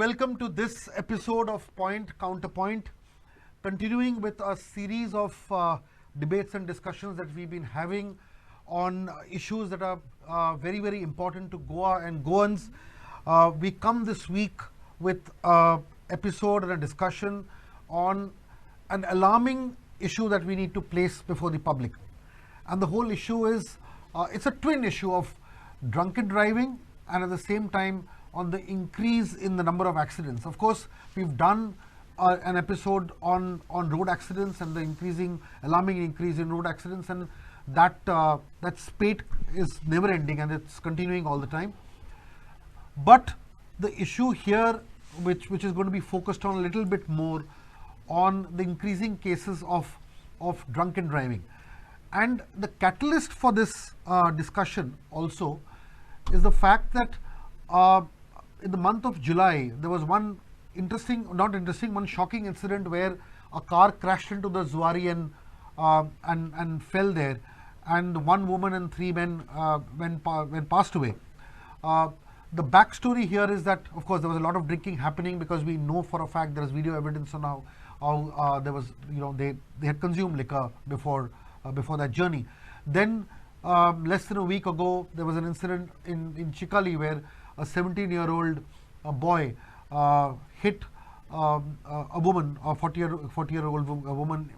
welcome to this episode of Point-Counterpoint, continuing with a series of debates and discussions that we've been having on issues that are very, very important to Goa and Goans. We come this week with an episode and a discussion on an alarming issue that we need to place before the public. And the whole issue is, it's a twin issue of drunken driving and at the same time on the increase in the number of accidents. Of course, we've done an episode on road accidents and the alarming increase in road accidents, and that spate is never ending and it's continuing all the time. But the issue here, which is going to be focused on a little bit more on the increasing cases of drunken driving. And the catalyst for this discussion also is the fact that in the month of July, there was one shocking incident where a car crashed into the Zuari and fell there, and one woman and three men passed away. The backstory here is that, of course, there was a lot of drinking happening, because we know for a fact there is video evidence on how there was, they had consumed liquor before that journey. Then less than a week ago, there was an incident in Chikali where a 17-year-old boy hit a woman, a 40-year-old woman.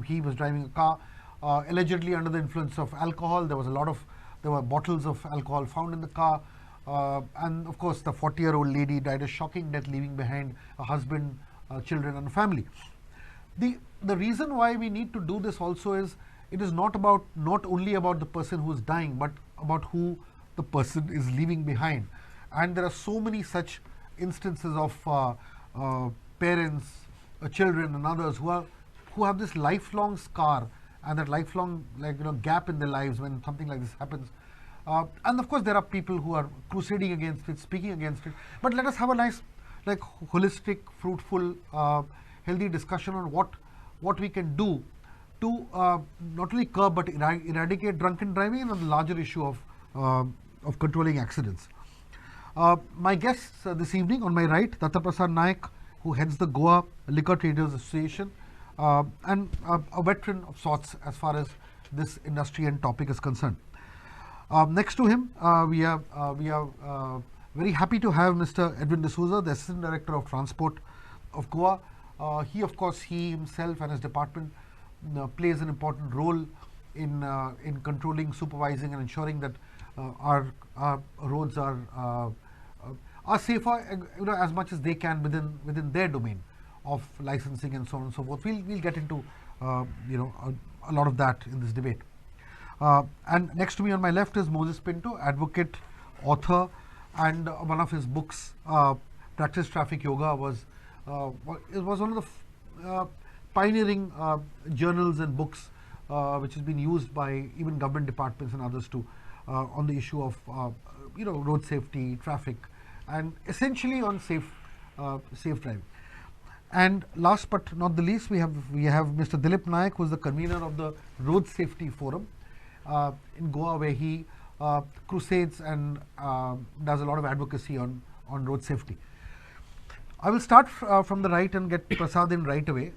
He was driving a car allegedly under the influence of alcohol. There were bottles of alcohol found in the car, and of course the 40-year-old lady died a shocking death, leaving behind a husband, children and a family. The reason why we need to do this also is, it is not only about the person who is dying, but about who the person is leaving behind. And there are so many such instances of parents, children and others who have this lifelong scar and that lifelong gap in their lives when something like this happens. And of course there are people who are crusading against it, speaking against it. But let us have a nice, holistic, fruitful, healthy discussion on what we can do to not only curb but eradicate drunken driving, and on the larger issue of controlling accidents. My guests this evening, on my right, Datta Prasad Naik, who heads the Goa Liquor Traders Association, and a veteran of sorts as far as this industry and topic is concerned. Next to him, we are very happy to have Mr. Edwin D'Souza, the Assistant Director of Transport of Goa. He himself and his department plays an important role in controlling, supervising and ensuring that our roads are safer, as much as they can within their domain of licensing and so on and so forth. We'll get into a lot of that in this debate. And next to me on my left is Moses Pinto, advocate, author, and one of his books, Practice Traffic Yoga, was one of the pioneering journals and books which has been used by even government departments and others to on the issue of road safety, traffic, and essentially on safe driving. And last but not the least, we have Mr. Dilip Naik, who is the convener of the Road Safety Forum in Goa, where he crusades and does a lot of advocacy on road safety. I will start from the right and get Prasad in right away.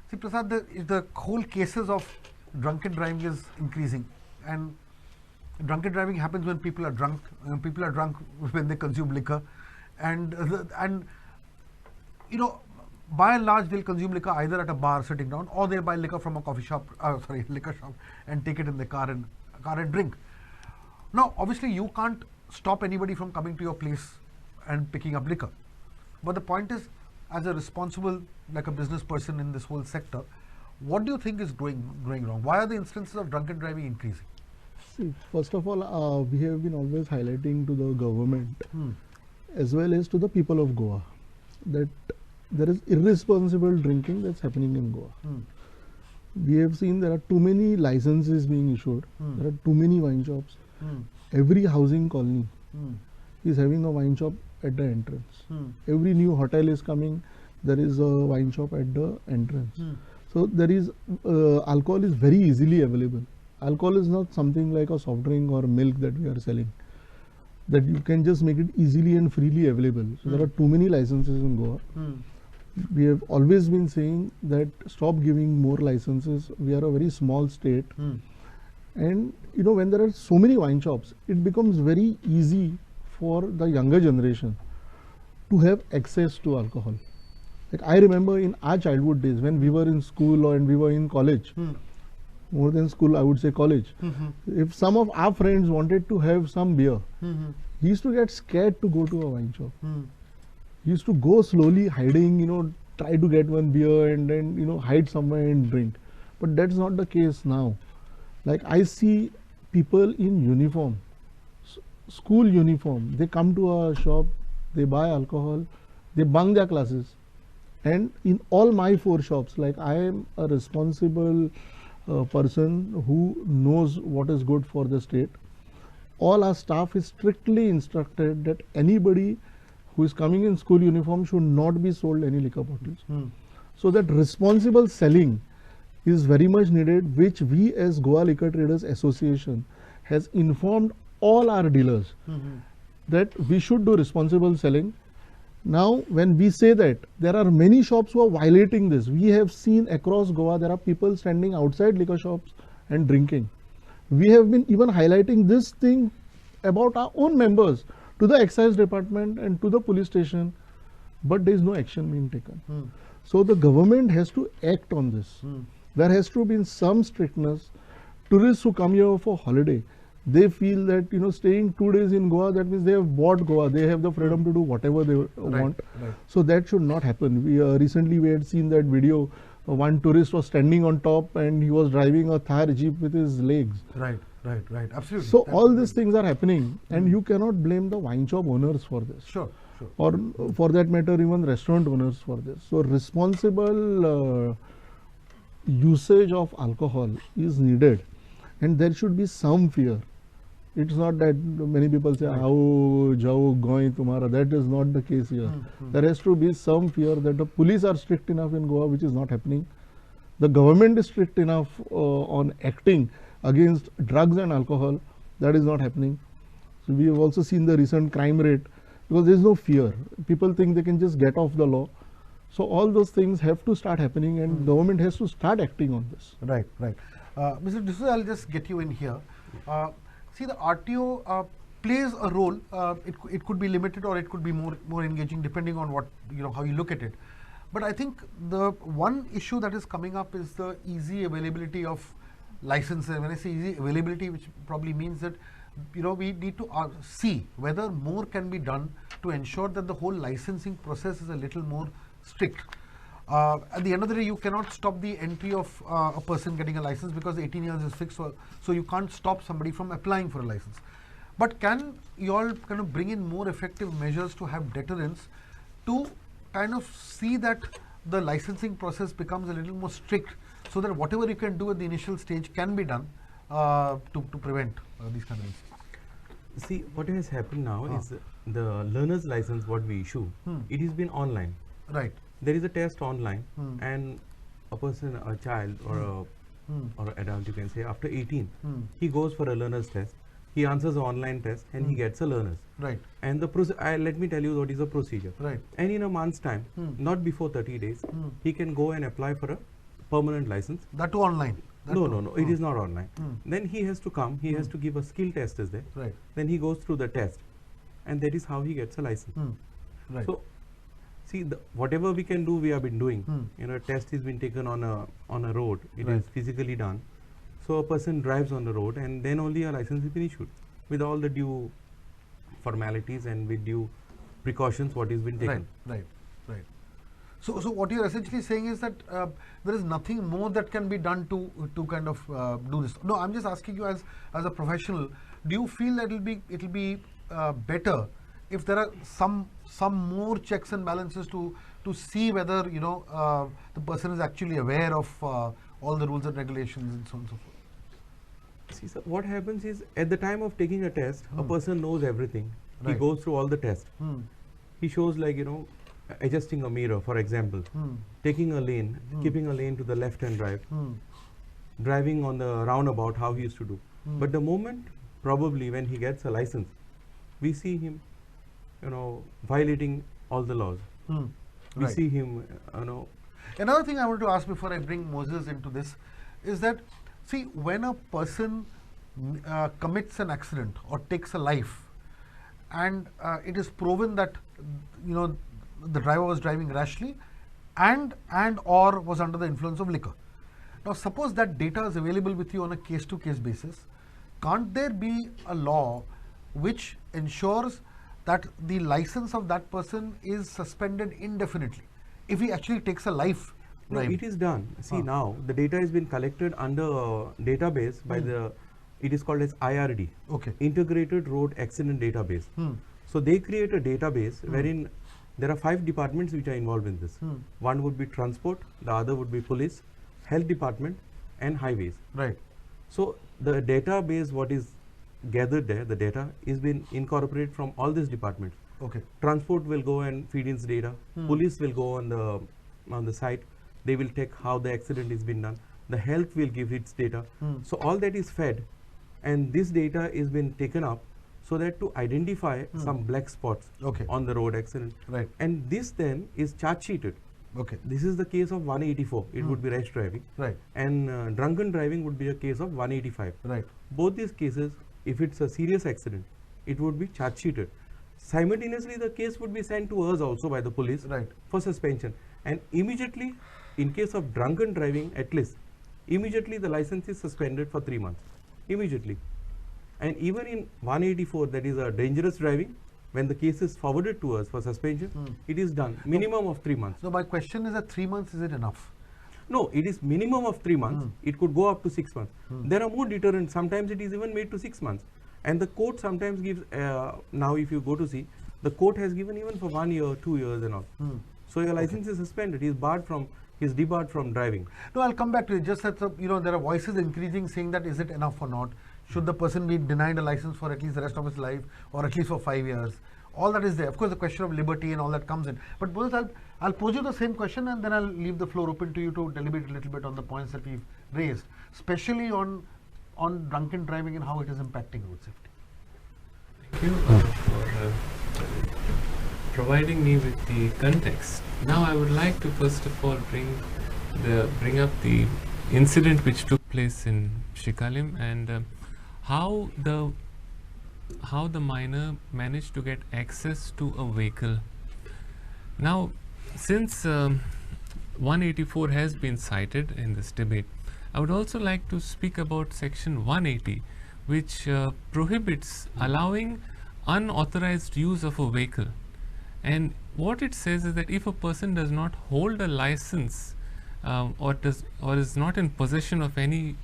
See, Prasad, the whole cases of drunken driving is increasing, and drunken driving happens when people are drunk. People are drunk when they consume liquor, and by and large they'll consume liquor either at a bar sitting down, or they'll buy liquor from a liquor shop and take it in the car and drink. Now, obviously, you can't stop anybody from coming to your place and picking up liquor. But the point is, as a responsible, a business person in this whole sector, what do you think is going wrong? Why are the instances of drunken driving increasing? See, first of all, we have been always highlighting to the government as well as to the people of Goa that there is irresponsible drinking that's happening in Goa. We have seen there are too many licenses being issued. There are too many wine shops. Every housing colony is having a wine shop at the entrance. Every new hotel is coming, there is a wine shop at the entrance. So there is alcohol is very easily available. Alcohol is not something like a soft drink or milk that we are selling. that you can just make it easily and freely available. So there are too many licenses in Goa. We have always been saying that stop giving more licenses. We are a very small state. And you know, when there are so many wine shops, it becomes very easy for the younger generation to have access to alcohol. Like I remember in our childhood days when we were in school or and we were in college, more than school, I would say college. If some of our friends wanted to have some beer, he used to get scared to go to a wine shop. He used to go slowly, hiding, you know, try to get one beer and then, you know, hide somewhere and drink. But that's not the case now. Like I see people in uniform, school uniform, they come to a shop, they buy alcohol, they bunk their classes. And in all my 4 shops, like I am a responsible person who knows what is good for the state. All our staff is strictly instructed that anybody who is coming in school uniform should not be sold any liquor bottles. So that responsible selling is very much needed, which we as Goa Liquor Traders Association has informed all our dealers that we should do responsible selling. Now, when we say that, there are many shops who are violating this. We have seen across Goa, there are people standing outside liquor shops and drinking. We have been even highlighting this thing about our own members to the excise department and to the police station, but there is no action being taken. So the government has to act on this. There has to be some strictness. Tourists who come here for holiday, they feel that, you know, staying 2 days in Goa, that means they have bought Goa. They have the freedom to do whatever they want. So that should not happen. We recently we had seen that video. One tourist was standing on top and he was driving a Thar jeep with his legs. Right, absolutely. So all these things are happening, and you cannot blame the wine shop owners for this. Sure. Or for that matter, even restaurant owners for this. So responsible usage of alcohol is needed, and there should be some fear. It's not that many people say, "Aao, jao, going tumhara." That is not the case here. There has to be some fear that the police are strict enough in Goa, which is not happening. The government is strict enough on acting against drugs and alcohol. That is not happening. So we have also seen the recent crime rate, because there is no fear. People think they can just get off the law. So all those things have to start happening, and government has to start acting on this. Right. Mr. D'Souza, I'll just get you in here. See, the RTO plays a role. It could be limited or it could be more engaging, depending on what, you know, how you look at it. But I think the one issue that is coming up is the easy availability of licenses. When I say easy availability, which probably means that, you know, we need to see whether more can be done to ensure that the whole licensing process is a little more strict. At the end of the day, you cannot stop the entry of a person getting a license, because 18 years is fixed, so you can't stop somebody from applying for a license. But can you all kind of bring in more effective measures to have deterrence, to kind of see that the licensing process becomes a little more strict, so that whatever you can do at the initial stage can be done to prevent these kind of things? See, what has happened now is the learner's license what we issue, it has been online. Right. There is a test online, and a person, a child or or adult, you can say, after 18, he goes for a learner's test. He answers an online test and he gets a learner's. Right. And the let me tell you what is the procedure. Right. And in a month's time, not before 30 days, he can go and apply for a permanent license. That too online? No, it is not online. Then he has to come, he has to give a skill test is there. Right. Then he goes through the test, and that is how he gets a license. Right. So, see, whatever we can do, we have been doing. You know, a test has been taken on a road. It is physically done. So a person drives on the road, and then only a license has been issued with all the due formalities and with due precautions what has been taken. Right. So what you're essentially saying is that there is nothing more that can be done to kind of do this. No, I'm just asking you as a professional. Do you feel that it'll be better if there are some more checks and balances to see whether, you know, the person is actually aware of all the rules and regulations and so on and so forth? See, so what happens is, at the time of taking a test, a person knows everything. He goes through all the tests. He shows, like, you know, adjusting a mirror, for example, taking a lane, keeping a lane to the left hand drive, driving on the roundabout, how he used to do. But the moment, probably when he gets a license, we see him, violating all the laws. We Right. see him, Another thing I want to ask before I bring Moses into this is that, see, when a person commits an accident or takes a life, and it is proven that the driver was driving rashly and or was under the influence of liquor. Now, suppose that data is available with you on a case-to-case basis. Can't there be a law which ensures that the license of that person is suspended indefinitely if he actually takes a life no, driving? it is done. See, now the data has been collected under a database by it is called as IRD, Okay. Integrated Road Accident Database. So they create a database wherein there are 5 departments which are involved in this. One would be transport, the other would be police, health department, and highways. Right. So the database, what is gathered there, the data is been incorporated from all these departments. Okay. Transport will go and feed its data. Police will go on the site. They will check how the accident is been done. The health will give its data. So all that is fed, and this data is been taken up so that to identify some black spots Okay. on the road accident. Right. And this then is charge sheeted. Okay. This is the case of 184. It would be rash driving. Right. And drunken driving would be a case of 185. Right. Both these cases, if it's a serious accident, it would be charge sheeted. Simultaneously, the case would be sent to us also by the police Right. for suspension. And immediately, in case of drunken driving, at least, immediately the license is suspended for 3 months. Immediately. And even in 184, that is a dangerous driving, when the case is forwarded to us for suspension, it is done. Minimum of 3 months. So my question is that 3 months, is it enough? No, it is minimum of 3 months. It could go up to 6 months. There are more deterrents. Sometimes it is even made to 6 months. And the court sometimes gives, now if you go to see, the court has given even for 1 year, 2 years and all. So your license is suspended. He is debarred from driving. No, I'll come back to it. Just that, there are voices increasing saying that is it enough or not? Should the person be denied a license for at least the rest of his life or at least for 5 years? All that is there. Of course, the question of liberty and all that comes in. But Moses, I'll pose you the same question and then I'll leave the floor open to you to deliberate a little bit on the points that we've raised, especially on drunken driving and how it is impacting road safety. Thank you for providing me with the context. Now I would like to first of all bring up the incident which took place in Shikalim and how the minor managed to get access to a vehicle. Now, since 184 has been cited in this debate, I would also like to speak about section 180, which prohibits allowing unauthorized use of a vehicle. And what it says is that if a person does not hold a license or is not in possession of any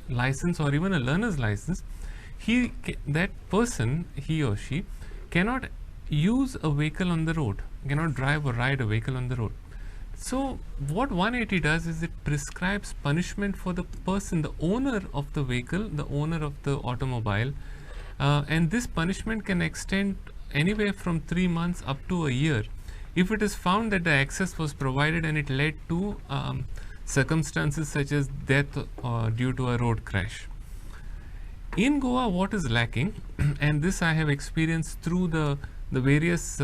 license or even a learner's license, that person, he or she, cannot use a vehicle on the road, cannot drive or ride a vehicle on the road. So what 180 does is it prescribes punishment for the person, the owner of the vehicle, the owner of the automobile, and this punishment can extend anywhere from 3 months up to a year if it is found that the access was provided and it led to circumstances such as death due to a road crash. In Goa, what is lacking, and this I have experienced through the various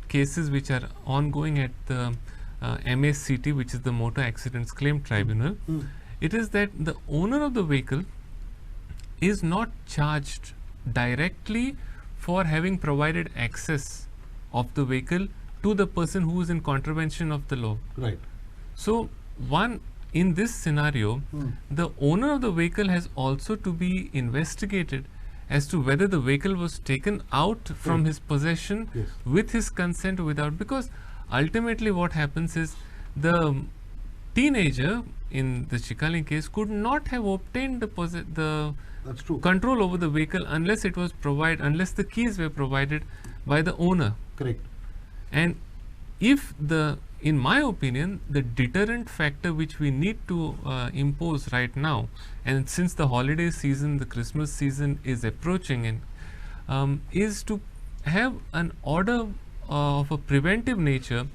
cases which are ongoing at the MACT, which is the Motor Accidents Claim Tribunal, it is that the owner of the vehicle is not charged directly for having provided access of the vehicle to the person who is in contravention of the law. Right. So, in this scenario, the owner of the vehicle has also to be investigated as to whether the vehicle was taken out from his possession with his consent or without, because ultimately what happens is the teenager in the Chikali case could not have obtained the That's true. control over the vehicle unless it was unless the keys were provided by the owner. Correct. And if in my opinion, the deterrent factor which we need to impose right now, and since the holiday season, the Christmas season is approaching, and is to have an order of a preventive nature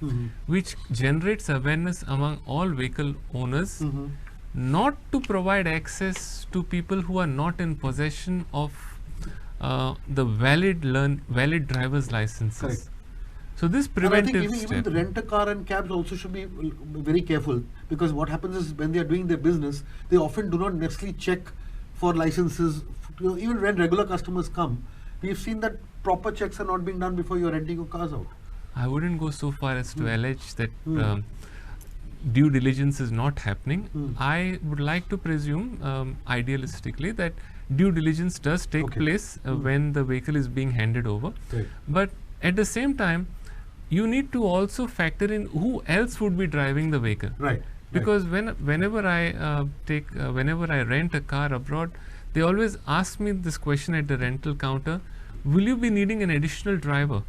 which generates awareness among all vehicle owners, not to provide access to people who are not in possession of the valid driver's licenses. Correct. So this And I think preventive even step. the rent-a-car and cabs also should be very careful, because what happens is when they are doing their business, they often do not necessarily check for licenses. Even when regular customers come, we've seen that proper checks are not being done before you're renting your cars out. I wouldn't go so far as to allege that due diligence is not happening. I would like to presume, idealistically, that due diligence does take Okay. place when the vehicle is being handed over. Right. But at the same time, you need to also factor in who else would be driving the vehicle. Right. Because whenever I rent a car abroad, they always ask me this question at the rental counter: will you be needing an additional driver?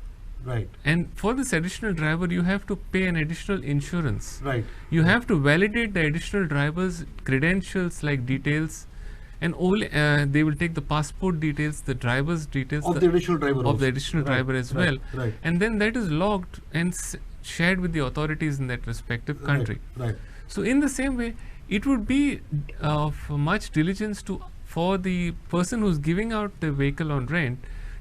Right. And for this additional driver, you have to pay an additional insurance. Right. You have to validate the additional driver's credentials, like details, and only they will take the passport details, the driver's details Of the additional driver. of also. the additional Right, driver as right, well, Right. and then that is logged and shared with the authorities in that respective country. Right. So in the same way, it would be of much diligence for the person who's giving out the vehicle on rent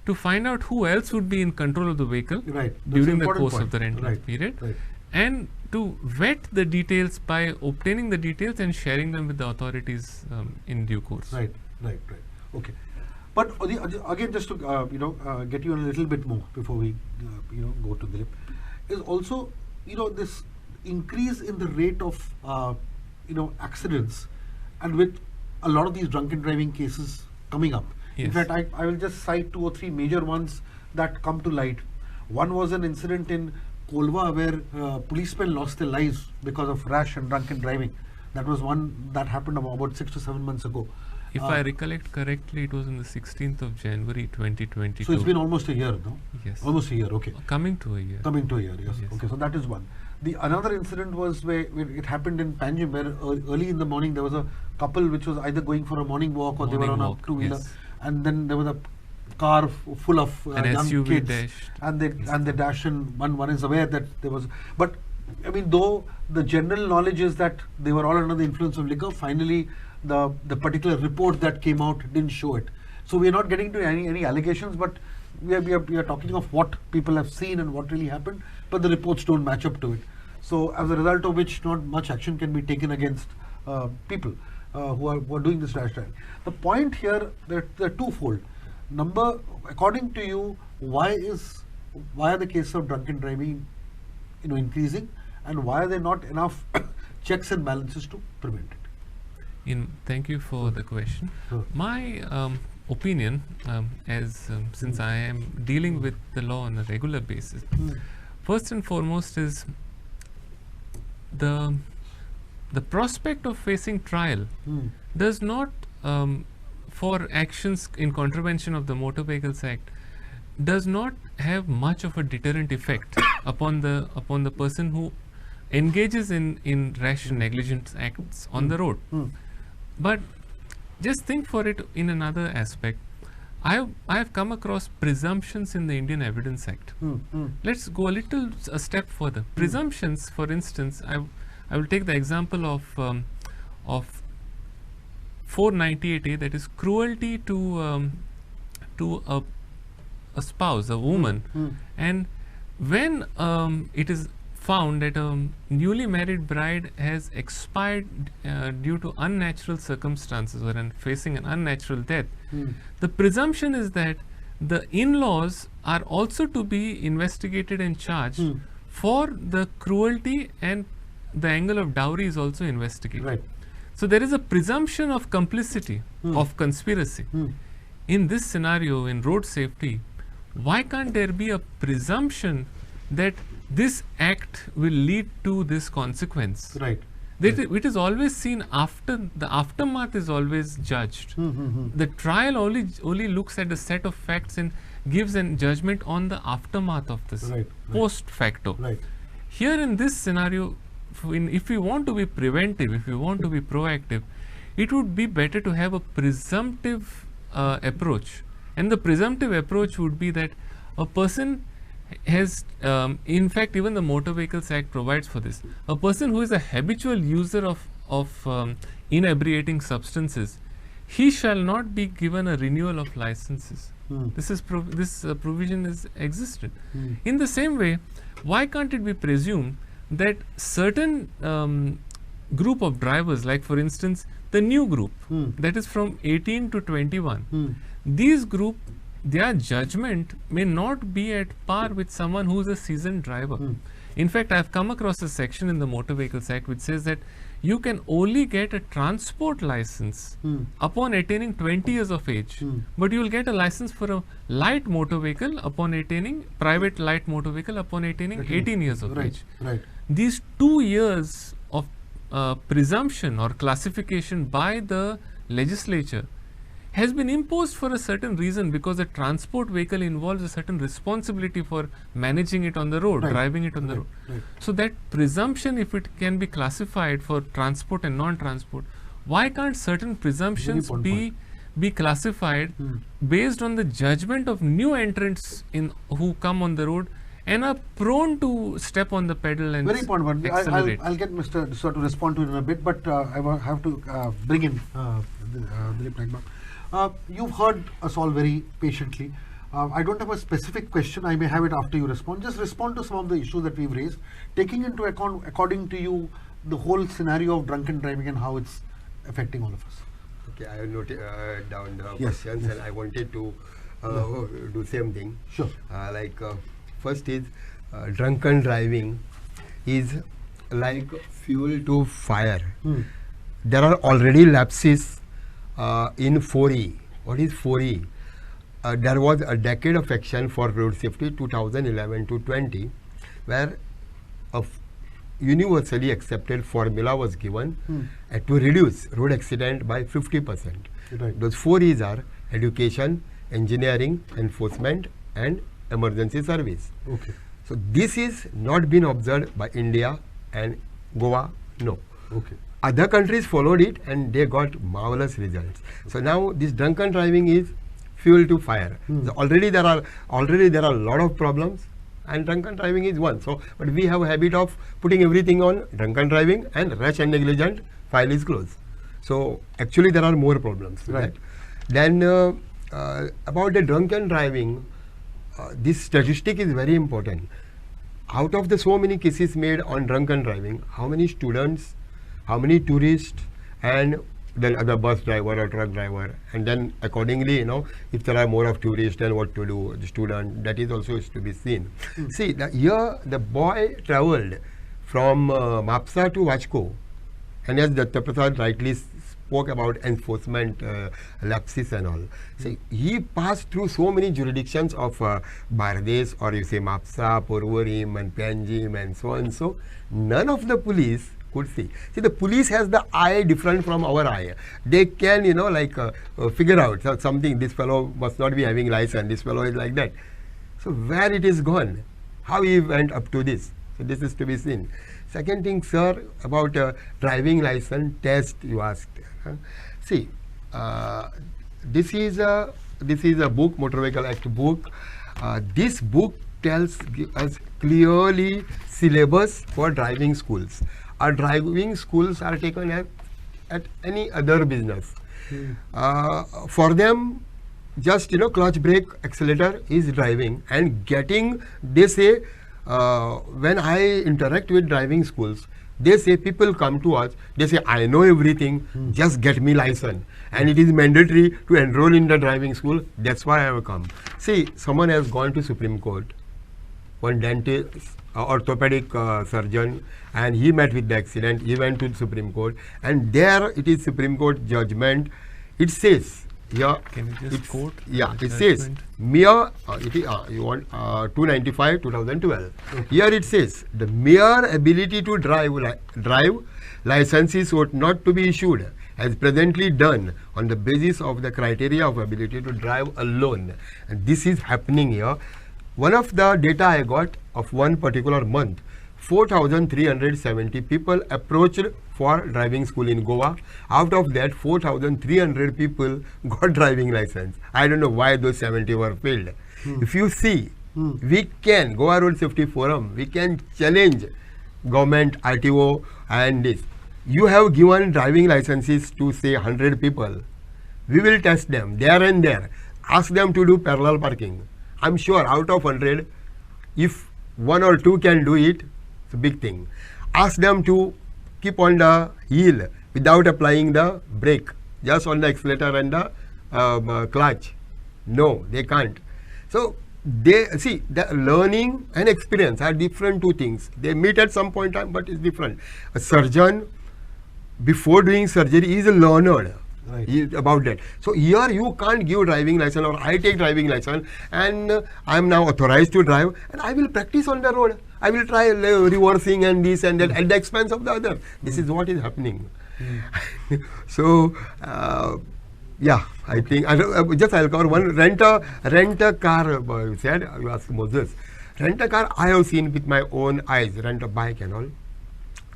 to find out who else would be in control of the vehicle Right. That's an during the important course point. of the rental Right. period, Right. and to vet the details by obtaining the details and sharing them with the authorities in due course. Right. Okay. But again, just to get you a little bit more before we go to Dilip, is also this increase in the rate of accidents, and with a lot of these drunken driving cases coming up. In Yes. fact, I will just cite 2 or 3 major ones that come to light. One was an incident in Kolva where policemen lost their lives because of rash and drunken driving. That was one that happened about 6 to 7 months ago. If I recollect correctly, it was on the 16th of January 2022. So it's been almost a year, no? Yes. Almost a year, okay. Coming to a year. Coming to a year, yes. Yes. Okay, so that is one. The another incident was where it happened in Panjim, where early in the morning there was a couple which was either going for a morning walk or they were on Morning walk, a two-wheeler, yes. and then there was a car full of An young SUV kids, dashed. and they dash, and one is aware that there was, but I mean, though the general knowledge is that they were all under the influence of liquor, finally the particular report that came out didn't show it. So we are not getting to any allegations, but we are talking of what people have seen and what really happened, but the reports don't match up to it. So as a result of which, not much action can be taken against people who are doing this rash driving. The point here, they're twofold. Number, according to you, why are the cases of drunken driving increasing, and why are there not enough checks and balances to prevent it? Thank you for the question. Sure. My opinion, since I am dealing with the law on a regular basis, first and foremost is the prospect of facing trial does not, for actions in contravention of the Motor Vehicles Act, does not have much of a deterrent effect upon the person who engages in rash and negligent acts on the road. But just think for it in another aspect. I have come across presumptions in the Indian Evidence Act. Let's go a step further. Presumptions, for instance, I will take the example of 498A, that is cruelty to a spouse, a woman, and when it is found that a newly married bride has expired due to unnatural circumstances or facing an unnatural death, the presumption is that the in-laws are also to be investigated and charged for the cruelty, and the angle of dowry is also investigated. Right. So there is a presumption of complicity, of conspiracy. In this scenario, in road safety, why can't there be a presumption that this act will lead to this consequence? Right. It is always seen after, the aftermath is always judged. The trial only looks at the set of facts and gives a judgment on the aftermath of this, Right. post facto. Right. Here in this scenario, if we want to be preventive, if we want to be proactive, it would be better to have a presumptive approach. And the presumptive approach would be that a person has, in fact, even the Motor Vehicles Act provides for this. A person who is a habitual user of inebriating substances he shall not be given a renewal of licenses. This provision is existed. In the same way, why can't it be presumed that certain group of drivers, like for instance the new group that is from 18 to 21, these group, their judgment may not be at par with someone who is a seasoned driver. In fact, I have come across a section in the Motor Vehicles Act which says that you can only get a transport license upon attaining 20 years of age, but you will get a license for a light motor vehicle upon attaining, private light motor vehicle upon attaining 18 years of age. Right. These 2 years of presumption or classification by the legislature has been imposed for a certain reason, because a transport vehicle involves a certain responsibility for managing it on the road, driving it on the road. So that presumption, if it can be classified for transport and non-transport, why can't certain presumptions be classified based on the judgment of new entrants in who come on the road and are prone to step on the pedal and Very important one. accelerate? I'll get Mr. D'Souza to respond to it in a bit, but I have to bring in Dilip Naikbab. You've heard us all very patiently. I don't have a specific question. I may have it after you respond. Just respond to some of the issues that we've raised, taking into account, according to you, the whole scenario of drunken driving and how it's affecting all of us. Okay, I have noted down the questions, and I wanted to do same thing. Sure. First is drunken driving is like fuel to fire. There are already lapses in 4E. What is 4E? There was a decade of action for road safety, 2011 to 20, where a universally accepted formula was given to reduce road accident by 50%. Right. Those 4Es are education, engineering, enforcement, and emergency service. Okay. So this is not been observed by India and Goa. No. Okay. Other countries followed it and they got marvelous results. So now this drunken driving is fuel to fire. So already there are a lot of problems, and drunken driving is one. So, but we have a habit of putting everything on drunken driving, and rash and negligent, file is closed. So actually there are more problems. Right. Then about the drunken driving, this statistic is very important. Out of the so many cases made on drunken driving, how many students, how many tourists, and then other bus driver or truck driver, and then accordingly, if there are more of tourists, then what to do, the student, that is also is to be seen. See, the boy traveled from Mapsa to Vachko, and as Datta Prasad rightly spoke about enforcement lapses and all. So he passed through so many jurisdictions of Bardesh, or you say Mapsa, Porvorim, and Panjim, and so on. So none of the police could see. See, the police has the eye different from our eye. They can, figure out something. This fellow must not be having license. This fellow is like that. So where it is gone? How he went up to this? So this is to be seen. Second thing, sir, about driving license test you asked. See, this is a book, Motor Vehicle Act book. This book tells us clearly syllabus for driving schools. Our driving schools are taken at any other business. For them, just clutch, brake, accelerator is driving, and getting, they say, when I interact with driving schools, they say, people come to us, they say, I know everything, just get me license, and it is mandatory to enroll in the driving school. That's why I have come. See, someone has gone to Supreme Court, one dentist, orthopedic surgeon, and he met with the accident. He went to the Supreme Court, and there it is Supreme Court judgment. It says, yeah, Can you just quote? Yeah, the it says judgment? mere. You want 295 2012. Here it says the mere ability to drive licenses ought not to be issued as presently done on the basis of the criteria of ability to drive alone, and this is happening here. One of the data I got of one particular month, 4,370 people approached for driving school in Goa. Out of that, 4,300 people got driving license. I don't know why those 70 were failed. If you see, we can, Goa Road Safety Forum, we can challenge government, RTO, and this. You have given driving licenses to say 100 people. We will test them there and there. Ask them to do parallel parking. I'm sure out of 100, if 1 or 2 can do it, it's a big thing. Ask them to keep on the heel without applying the brake, just on the accelerator and the clutch. No, they can't. So they see the learning and experience are different two things. They meet at some point in time, but it's different. A surgeon before doing surgery is a learner. Right. About that. So here you can't give driving license, or I take driving license and I am now authorized to drive and I will practice on the road. I will try reversing and this and that at the expense of the other. This is what is happening. So yeah, I think I'll cover one. Rent a car. You said you asked Moses. Rent a car. I have seen with my own eyes. Rent a bike and all.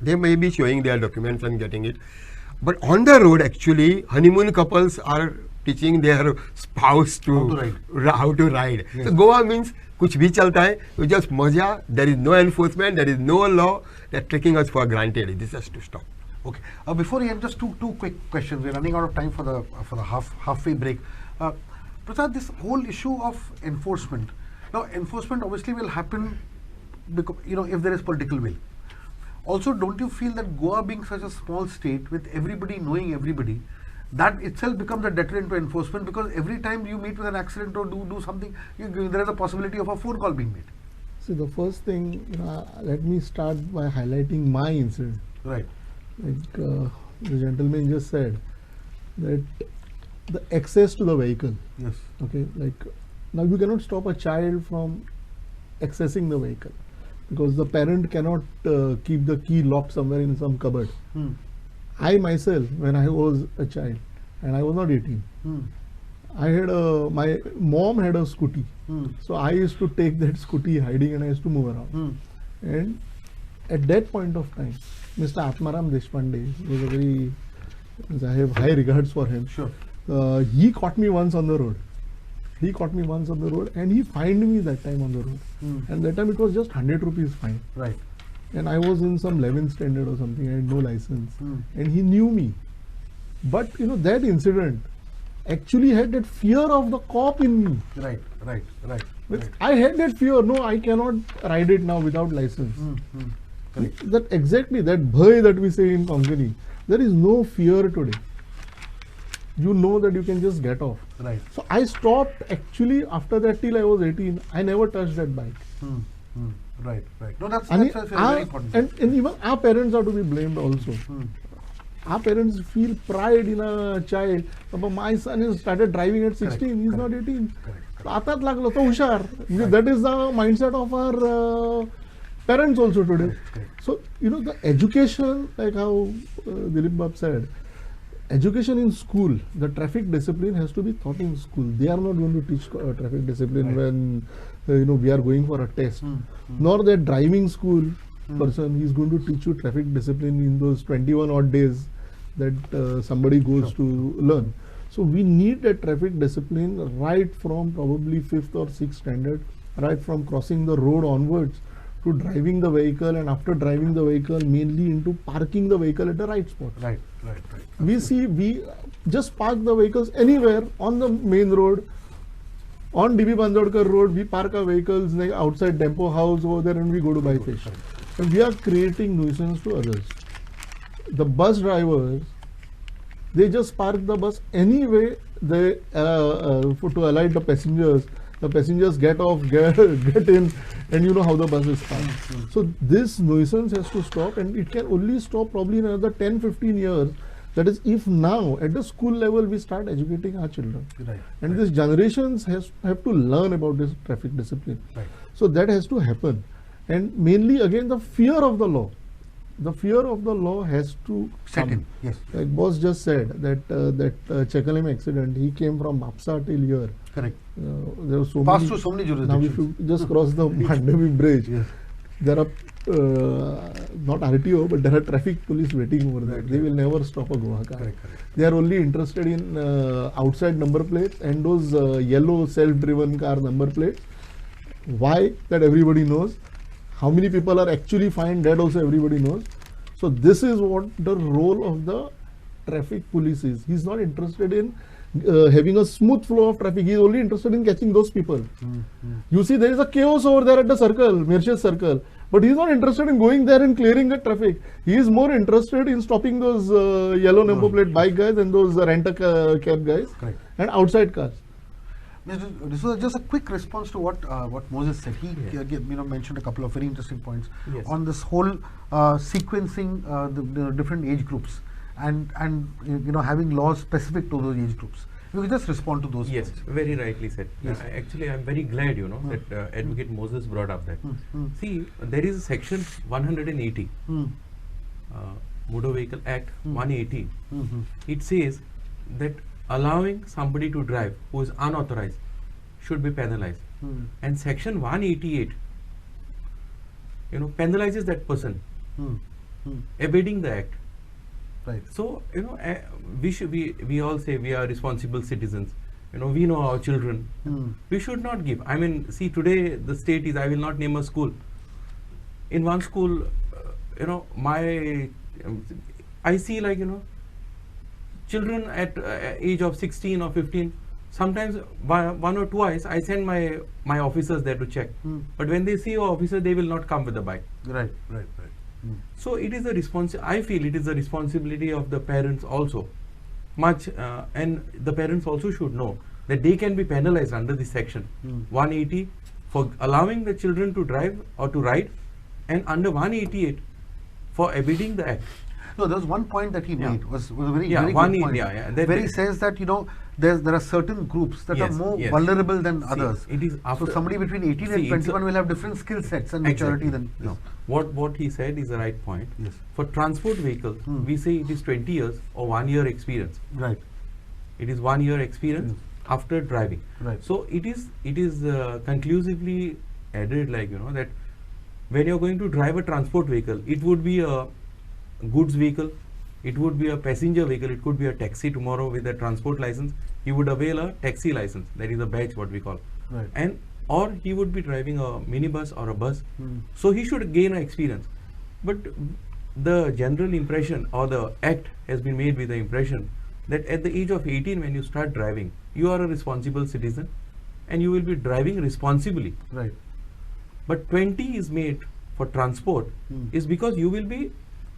They may be showing their documents and getting it. But on the road, actually, honeymoon couples are teaching their spouse to how to ride. Yes. So Goa means kuch bhi chalta hai, you just maja, there is no enforcement, there is no law, they're taking us for granted. This has to stop. Okay. Before we end, just two quick questions. We're running out of time for the halfway break. Prasad, this whole issue of enforcement. Now, enforcement obviously will happen because, if there is political will. Also, don't you feel that Goa being such a small state with everybody knowing everybody, that itself becomes a deterrent to enforcement, because every time you meet with an accident or do something, there is a possibility of a phone call being made. See, the first thing, let me start by highlighting my incident. Right. Like the gentleman just said, that the access to the vehicle. Yes. Okay, like now you cannot stop a child from accessing the vehicle, because the parent cannot keep the key locked somewhere in some cupboard. I myself, when I was a child, and I was not 18, I had my mom had a scooty. So I used to take that scooty hiding and I used to move around. And at that point of time, Mr. Atmaram Deshpande was a very, I have high regards for him. Sure. He caught me once on the road. And he fined me that time on the road. And that time it was just 100 rupees fine. Right. And I was in some 11th standard or something. I had no license. And he knew me. But that incident actually had that fear of the cop in me. Right. I had that fear. No, I cannot ride it now without license. That exactly, that bhai that we say in Konkani, there is no fear today. You know that you can just get off. Right. So I stopped actually after that till I was 18. I never touched that bike. Right. No, that's very important. And even our parents are to be blamed also. Our parents feel pride in a child. My son has started driving at 16. He's not 18. That is the mindset of our parents also today. So, the education, like how Dilip Bab said, education in school, the traffic discipline has to be taught in school. They are not going to teach traffic discipline when we are going for a test. Nor that driving school person is going to teach you traffic discipline in those 21 odd days that somebody goes to learn. So we need a traffic discipline right from probably 5th or 6th standard, right from crossing the road onwards to driving the vehicle, and after driving the vehicle mainly into parking the vehicle at the right spot. Right. We just park the vehicles anywhere on the main road, on DB Bandodkar road. We park our vehicles like outside Dempo House over there and we go to buy fish. And we are creating nuisance to others. The bus drivers, they just park the bus anyway. They to alight the passengers. The passengers get off, get in, and you know how the bus is parked. So this nuisance has to stop, and it can only stop probably in another 10-15 years. That is, if now at the school level we start educating our children. And these generations have to learn about this traffic discipline. So that has to happen. And mainly again the fear of the law. The fear of the law has to set in. Yes. Like boss just said that Chekalim accident, he came from Bapsa till here. Correct. There was so passed through so many jurisdictions. Now if you just cross the Mandavi bridge, there are not RTO, but there are traffic police waiting over there. They will never stop a Goa car. They are only interested in outside number plates and those yellow self-driven car number plates. Why? That everybody knows. How many people are actually fined, that also everybody knows. So this is what the role of the traffic police is. He's not interested in having a smooth flow of traffic. He's only interested in catching those people. You see, there is a chaos over there at the circle, Mauritius circle. But he's not interested in going there and clearing the traffic. He is more interested in stopping those yellow number plate bike guys and those rent-a-cab guys and outside cars. This was just a quick response to what Moses said. He mentioned a couple of very interesting points on this whole sequencing the different age groups and having laws specific to those age groups. You can just respond to those. Yes, points. very rightly said. Yes. Actually, I'm very glad that Advocate Moses brought up that. See, there is a section 180, Motor Vehicle Act 180. It says that allowing somebody to drive who is unauthorized should be penalized. And section 188, penalizes that person evading the act. Right. So we all say we are responsible citizens. We know our children. We should not give. I mean, see, today the state is, I will not name a school. In one school, I see children at age of 16 or 15. Sometimes one or twice I send my officers there to check. But when they see your officer, they will not come with the bike. Right. So it is I feel it is a responsibility of the parents also, and the parents also should know that they can be penalized under this section 180 for allowing the children to drive or to ride, and under 188 for evading the act. No, there was one point that he made was a very good point. Where he says that there are certain groups that are more vulnerable than others. It is after so somebody between 18 and 21 will have different skill sets and maturity than. No. What he said is the right point. Yes. For transport vehicles, we say it is 20 years or 1 year experience. Right. It is 1 year experience after driving. Right. So it is conclusively added that when you are going to drive a transport vehicle, it would be a goods vehicle, it would be a passenger vehicle, it could be a taxi tomorrow with a transport license. He would avail a taxi license, that is a badge, what we call. Right. Or he would be driving a minibus or a bus. So he should gain an experience. But the general impression or the act has been made with the impression that at the age of 18, when you start driving, you are a responsible citizen and you will be driving responsibly. Right. But 20 is made for transport is because you will be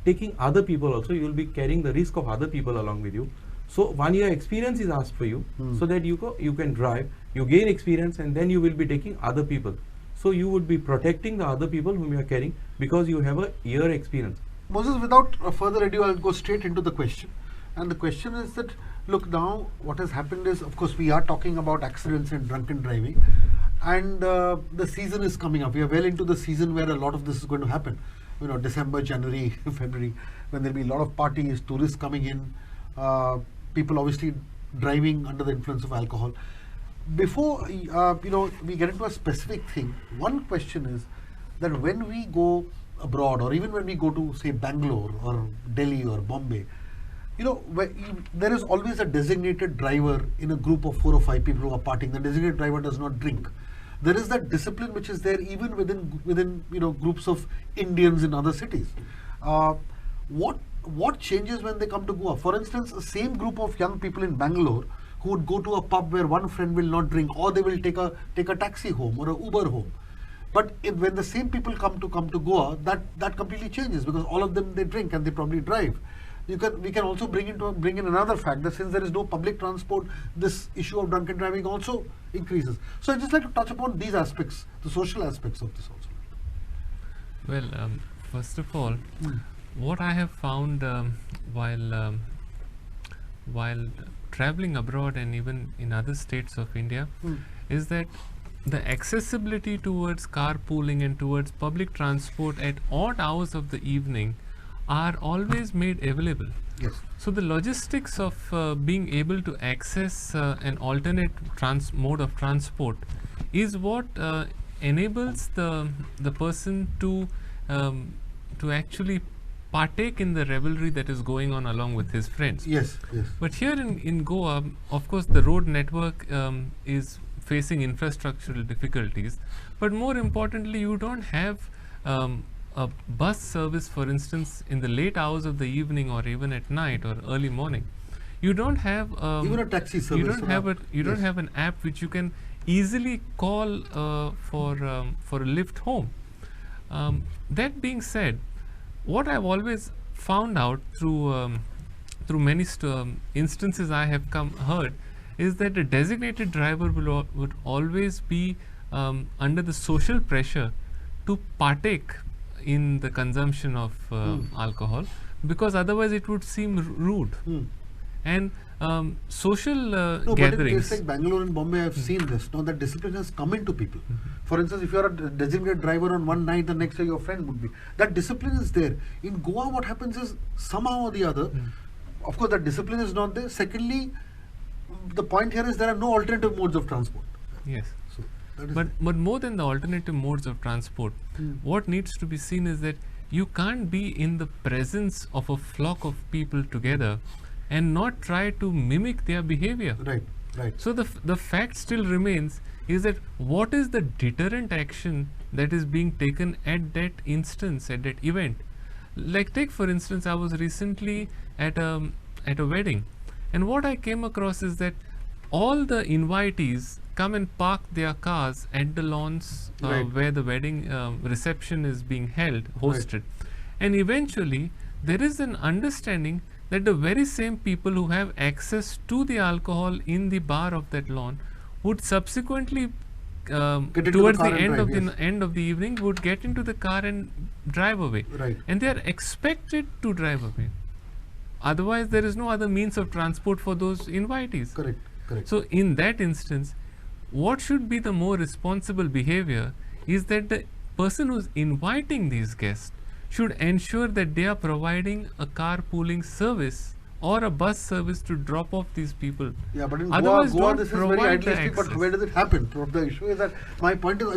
taking other people also, you will be carrying the risk of other people along with you. So 1 year experience is asked for you so that you can drive, you gain experience, and then you will be taking other people. So you would be protecting the other people whom you are carrying because you have a year experience. Moses, without further ado, I'll go straight into the question. And the question is that, look, now what has happened is, of course, we are talking about accidents and drunken driving. And the season is coming up. We are well into the season where a lot of this is going to happen. December, January, February, when there will be a lot of parties, tourists coming in, people obviously driving under the influence of alcohol. Before we get into a specific thing, one question is that when we go abroad, or even when we go to, say, Bangalore or Delhi or Bombay, there is always a designated driver in a group of 4 or 5 people who are partying. The designated driver does not drink. There is that discipline which is there even within groups of Indians in other cities. What changes when they come to Goa? For instance, the same group of young people in Bangalore who would go to a pub where one friend will not drink, or they will take a taxi home or an Uber home. But when the same people come to Goa, that completely changes, because all of them, they drink and they probably drive. We can also bring in another fact that since there is no public transport, this issue of drunken driving also increases. So I'd just like to touch upon these aspects, the social aspects of this also. Well, first of all, what I have found while traveling abroad and even in other states of India is that the accessibility towards carpooling and towards public transport at odd hours of the evening are always made available. Yes. So the logistics of being able to access an alternate mode of transport is what enables the person to actually partake in the revelry that is going on along with his friends. Yes. But here in Goa, of course, the road network is facing infrastructural difficulties. But more importantly, you don't have a bus service, for instance, in the late hours of the evening or even at night or early morning, you don't have Even a taxi service. you don't have yes. have an app which you can easily call for a lift home. That being said, what I've always found out through many instances I have heard is that a designated driver would always be under the social pressure to partake in the consumption of alcohol, because otherwise it would seem rude. And social No, but in gatherings. places like Bangalore and Bombay, I've seen this. Now that discipline has come into people. For instance, if you're a designated driver on one night, the next day your friend would be. That discipline is there. In Goa, what happens is somehow or the other, of course, that discipline is not there. Secondly, the point here is there are no alternative modes of transport. Yes. So that is But more than the alternative modes of transport, what needs to be seen is that you can't be in the presence of a flock of people together and not try to mimic their behavior. right, right. So the fact still remains is that what is the deterrent action that is being taken at that instance, at that event. Like take for instance, I was recently at a wedding, and what I came across is that all the invitees come and park their cars at the lawns Right. where the wedding reception is being hosted, and eventually there is an understanding that the very same people who have access to the alcohol in the bar of that lawn would subsequently Get into towards the the car and end drive, of the yes. end of the evening would get into the car and drive away, Right. and they are expected to drive away. Otherwise, there is no other means of transport for those invitees. Correct, correct. So, in that instance, what should be the more responsible behavior is that the person who's inviting these guests should ensure that they are providing a carpooling service or a bus service to drop off these people. Yeah, but in Otherwise, Goa don't this is very provide the idealistic, but access. where does it happen? The issue is that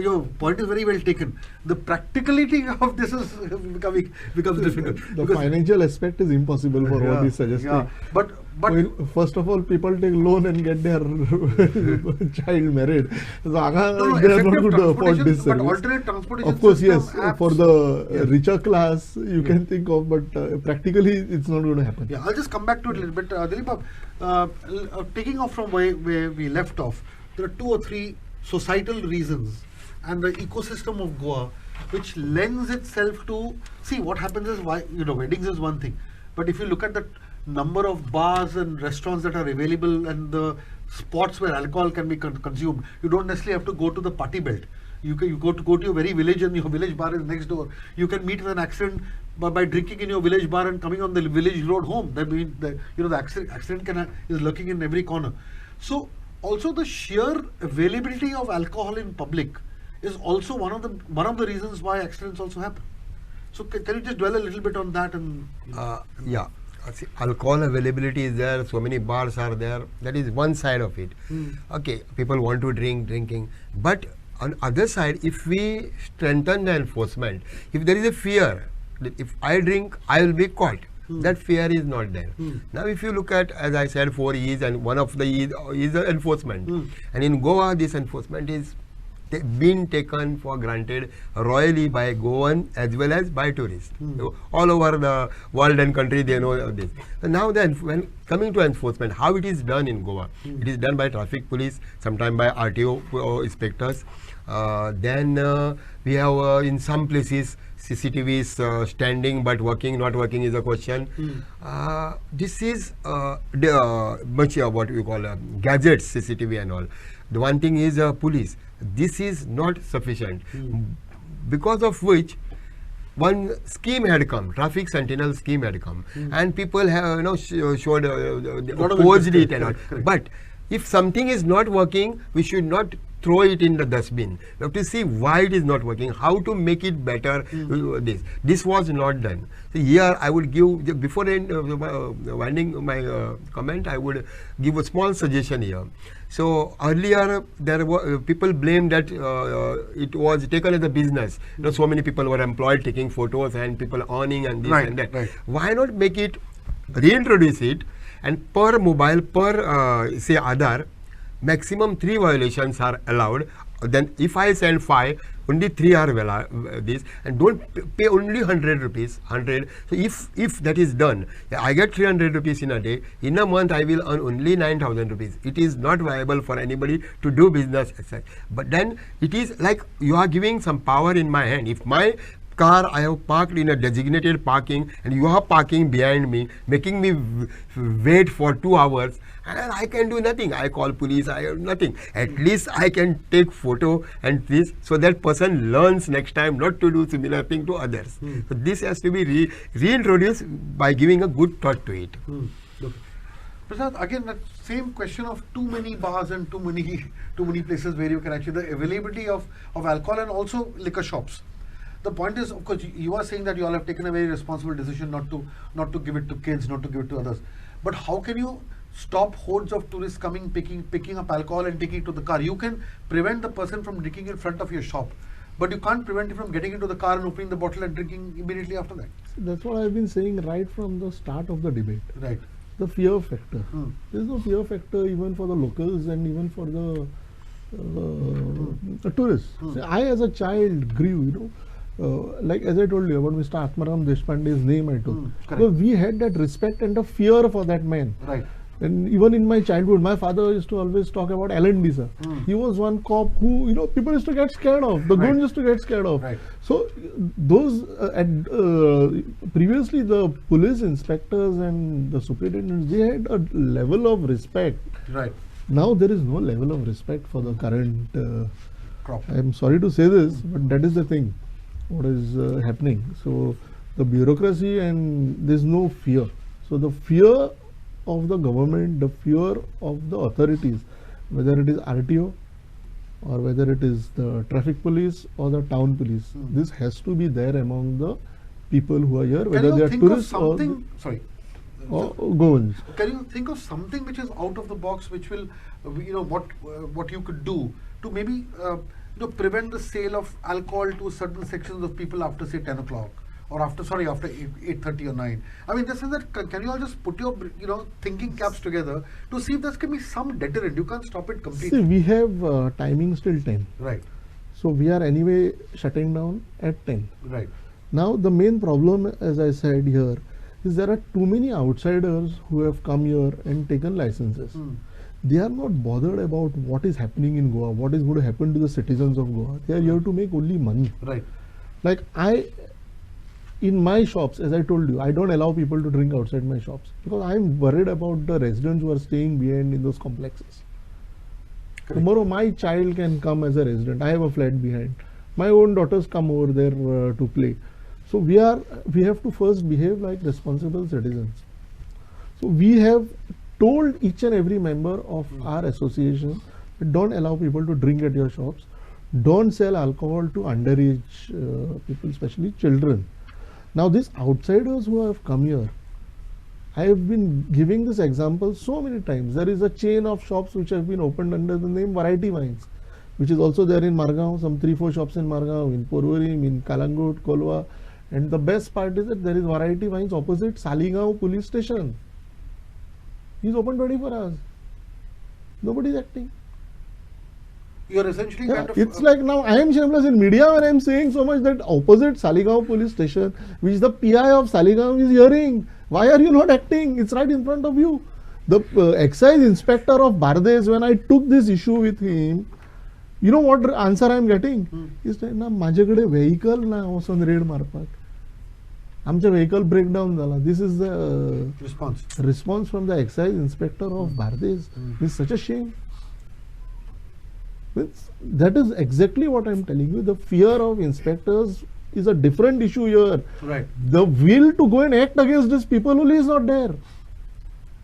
your point is very well taken. The practicality of this is becomes difficult. The because- financial aspect is impossible for what he's suggesting. Yeah, but Well, first of all, people take loan and get their child married. So, no, they are not effective going to afford transportation, this but service. alternate transportation Of course, yes, system, apps. for the Yes. richer class, you can think of, but practically, it's not going to happen. Yeah, I'll just come back to it a little bit. Dilip, taking off from where we left off, there are 2 or 3 societal reasons and the ecosystem of Goa which lends itself to, see what happens is, weddings is one thing, but if you look at the number of bars and restaurants that are available and the spots where alcohol can be consumed, you don't necessarily have to go to the party belt. You go to your very village and your village bar is next door. You can meet with an accident by drinking in your village bar and coming on the village road home. That means the accident is lurking in every corner. So also the sheer availability of alcohol in public is also one of the reasons why accidents also happen. So can you just dwell a little bit on that? And Yeah. See, alcohol availability is there, so many bars are there. That is one side of it. Okay, people want to drinking. But on other side, if we strengthen the enforcement, if there is a fear that if I drink, I will be caught. That fear is not there. Now, if you look at, as I said, 4 E's, and one of the E's is the enforcement. And in Goa, this enforcement is been taken for granted royally by Goan as well as by tourists. So all over the world and country, they know this. So now then, when coming to enforcement, how it is done in Goa? It is done by traffic police, sometimes by RTO inspectors. Then we have in some places CCTV is standing but working, not working is a question. This is much what we call gadgets, CCTV and all. The one thing is police. This is not sufficient, because of which one scheme had come, traffic sentinel scheme had come, and people have showed opposed it and all. Correct. But if something is not working, we should not throw it in the dustbin. We have to see why it is not working, how to make it better. This was not done. So here I would give, before winding my comment, I would give a small suggestion here. So earlier there were people blamed that it was taken as a business. So many people were employed taking photos and people earning and this and that. Right. Why not make it, reintroduce it, and per mobile, per say Aadhaar, maximum 3 violations are allowed. Then if I send 5, only 3 hour this, and don't pay only 100 rupees, 100. So if that is done, I get 300 rupees in a day, in a month I will earn only 9,000 rupees. It is not viable for anybody to do business as such. But then it is like you are giving some power in my hand. If my car I have parked in a designated parking and you are parking behind me, making me wait for 2 hours, and I can do nothing. I call police, I have nothing. At least I can take photo and this, so that person learns next time not to do similar thing to others. So this has to be reintroduced by giving a good thought to it. Okay. Prasad, again, that same question of too many bars and too many places where you can actually, the availability of alcohol and also liquor shops. The point is, of course, you are saying that you all have taken a very responsible decision not to give it to kids, not to give it to others. But how can you stop hordes of tourists coming, picking up alcohol and taking it to the car? You can prevent the person from drinking in front of your shop, but you can't prevent him from getting into the car and opening the bottle and drinking immediately after that. That's what I've been saying right from the start of the debate. Right. The fear factor. There's no fear factor even for the locals and even for the tourists. See, I as a child grew, like as I told you about Mr. Atmaram Deshpande's name I took. Because we had that respect and a fear for that man. Right. And even in my childhood, my father used to always talk about Alan Disa. He was one cop who, people used to get scared of. The goons used to get scared of. Right. So those, previously the police inspectors and the superintendents, they had a level of respect. Right. Now there is no level of respect for the current Crop. I'm sorry to say this, but that is the thing, what is happening. So the bureaucracy and there's no fear. So the fear of the government, the fear of the authorities, whether it is RTO or whether it is the traffic police or the town police, this has to be there among the people who are here, whether they are tourists or goans. Can you think of something which is out of the box, which will, what you could do to maybe, prevent the sale of alcohol to certain sections of people after say 10 o'clock or after 8:30 or 9. I mean, this is that. Can you all just put your thinking caps together to see if there can be some deterrent? You can't stop it completely. See, we have timing till 10. Right. So we are anyway shutting down at 10. Right. Now the main problem, as I said here, is there are too many outsiders who have come here and taken licenses. They are not bothered about what is happening in Goa, what is going to happen to the citizens of Goa. They are here to make only money. Right. Like in my shops, as I told you, I don't allow people to drink outside my shops because I'm worried about the residents who are staying behind in those complexes. Correct. Tomorrow my child can come as a resident. I have a flat behind. My own daughters come over there to play. So we have to first behave like responsible citizens. So we have told each and every member of our association that don't allow people to drink at your shops. Don't sell alcohol to underage people, especially children. Now these outsiders who have come here, I have been giving this example so many times. There is a chain of shops which have been opened under the name Variety Wines, which is also there in Margao, some 3-4 shops in Margao, in Porvorim, in Kalangut, Kolwa. And the best part is that there is Variety Wines opposite Saligao police station. He's open 24 hours. Nobody is acting. You're essentially kind of. It's like now I am shameless in media when I am saying so much that opposite Saligao police station, which the PI of Saligao is hearing. Why are you not acting? It's right in front of you. The excise inspector of Bardes, when I took this issue with him, you know what answer I am getting? He said, "Na माझ्याकडे vehicle ना वचून red मारपाक. आमचे vehicle breakdown झाला." This is the response from the excise inspector of Bardes. It's such a shame. That is exactly what I am telling you. The fear of inspectors is a different issue here. Right. The will to go and act against these people only is not there.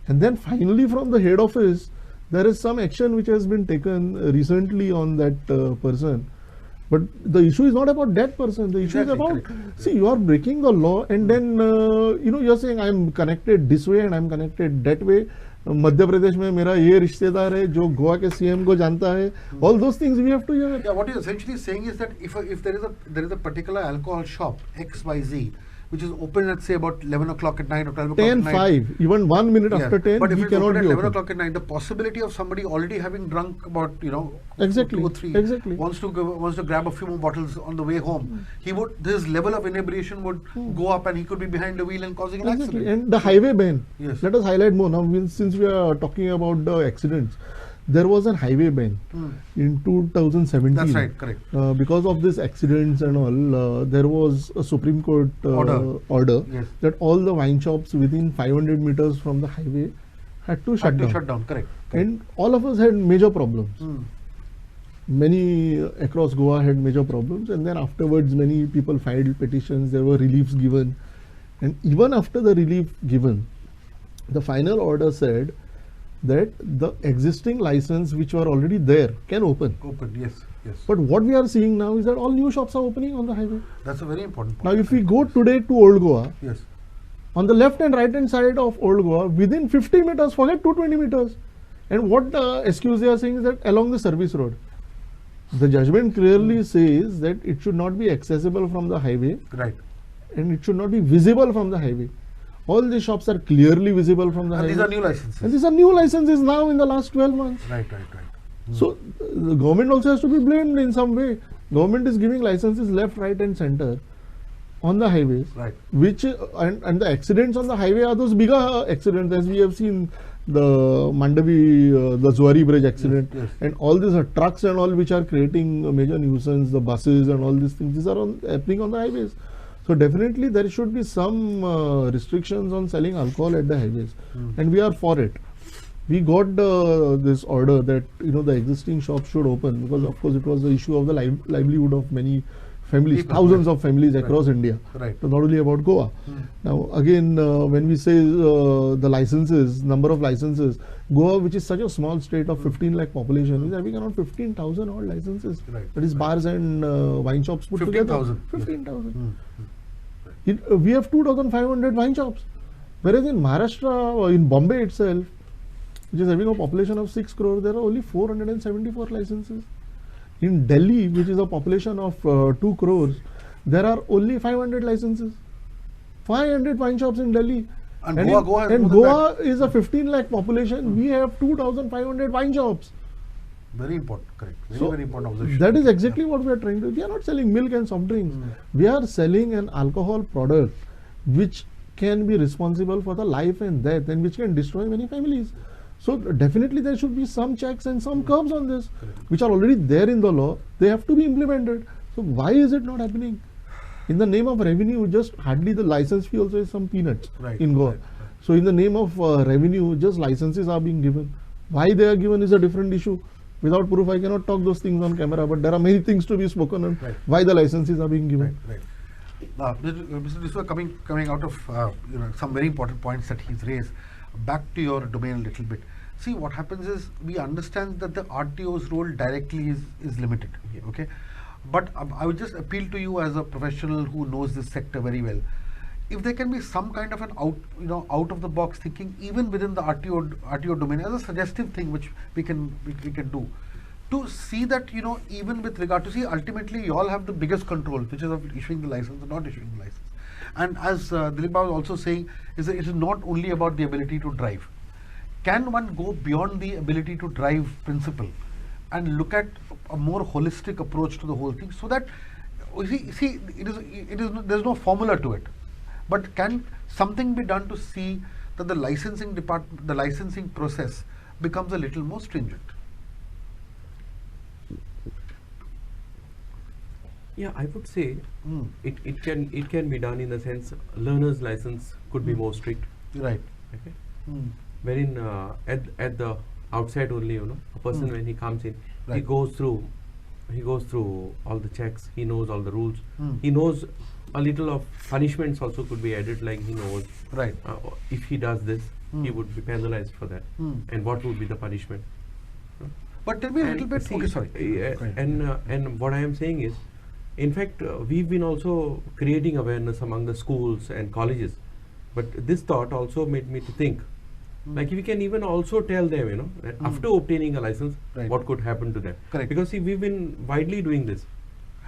And then finally from the head office, there is some action which has been taken recently on that person. But the issue is not about that person. The issue is about, see, you are breaking the law and then, you are saying I am connected this way and I am connected that way. Madhya Pradesh में मेरा ये रिश्तेदार है जो गोवा के CM को जानता है. All those things we have to hear. Yeah, what you're essentially saying is that if there is a particular alcohol shop XYZ which is open at say about 11 o'clock at night or 12 o'clock at 10, night. 5, even 1 minute Yeah, after 10, but if he it's cannot open at be 11 open. o'clock at night, the possibility of somebody already having drunk about, Exactly, 2 or 3, exactly. wants to grab a few more bottles on the way home, his level of inebriation would go up, and he could be behind the wheel and causing an Exactly. accident. And the highway ban. Yes. Let us highlight more now. Since we are talking about the accidents, there was a highway ban in 2017. That's right, correct. Because of these accidents and all, there was a Supreme Court order Yes. that all the wine shops within 500 meters from the highway had to shut Had to down. shut down, correct. And all of us had major problems. Many across Goa had major problems, and then afterwards many people filed petitions. There were reliefs given, and even after the relief given, the final order said that the existing license which were already there can open. Open, yes, yes. But what we are seeing now is that all new shops are opening on the highway. That's a very important Now point. if we go today to Old Goa, Yes. on the left and right hand side of Old Goa, within 50 meters, forget 220 meters. And what the excuse they are saying is that along the service road. The judgment clearly says that it should not be accessible from the highway Right. and it should not be visible from the highway. All these shops are clearly visible from the And highway. these are new licenses. And these are new licenses now in the last 12 months. Right. So the government also has to be blamed in some way. Government is giving licenses left, right and center on the highways. Right. Which and the accidents on the highway are those bigger accidents, as we have seen the Mandavi, the Zuari Bridge accident, Yes. and all these trucks and all which are creating a major nuisance, the buses and all these things, these are happening on the highways. So definitely there should be some restrictions on selling alcohol at the highways, and we are for it. We got this order that the existing shops should open, because of course it was the issue of the livelihood of many families, People, thousands right. of families across India. Right. So not only about Goa. Now again, when we say the licenses, number of licenses, Goa, which is such a small state of 15 lakh population, is having around 15,000 odd licenses. Right. That is bars and wine shops put 15,000. together. 15,000. We have 2,500 wine shops. Whereas in Maharashtra, in Bombay itself, which is having a population of 6 crore, there are only 474 licenses. In Delhi, which is a population of 2 crores, there are only 500 licenses. 500 wine shops in Delhi. And in- Goa has and more than Goa is a 15 lakh population. We have 2,500 wine shops. Very important, correct. Very, So, very important observation. that is exactly what we are trying to do. We are not selling milk and soft drinks. We are selling an alcohol product which can be responsible for the life and death, and which can destroy many families. So definitely there should be some checks and some curbs on this, which are already there in the law. They have to be implemented. So why is it not happening? In the name of revenue, just hardly the license fee also is some peanuts Right, in Goa. right. So in the name of revenue, just licenses are being given. Why they are given is a different issue. Without proof, I cannot talk those things on camera, but there are many things to be spoken on Right. why the licenses are being given. Right. Mr. Diswa, coming out of some very important points that he's raised, back to your domain a little bit. See, what happens is we understand that the RTO's role directly is limited. Okay, but I would just appeal to you as a professional who knows this sector very well. If there can be some kind of an out of the box thinking, even within the RTO domain, as a suggestive thing which we can do, to see that even with regard to, see, ultimately you all have the biggest control, which is of issuing the license or not issuing the license. And as Dilip was also saying, is that it is not only about the ability to drive. Can one go beyond the ability to drive principle and look at a more holistic approach to the whole thing, so that see there's no formula to it, but can something be done to see that the licensing process becomes a little more stringent? Yeah, I would say it can be done in the sense learner's license could be more strict. Right. Okay. Wherein at the outset only, a person when he comes in, he Right. goes through all the checks. He knows all the rules. He knows a little of punishments also could be added. Like he knows Right. if he does this, he would be penalized for that, and what would be the punishment. But tell me a little And bit. see, Okay, sorry. Go ahead. and what I am saying is, in fact, we've been also creating awareness among the schools and colleges. But this thought also made me to think, like we can even also tell them, that after obtaining a license, Right. what could happen to them. Correct. Because see, we've been widely doing this.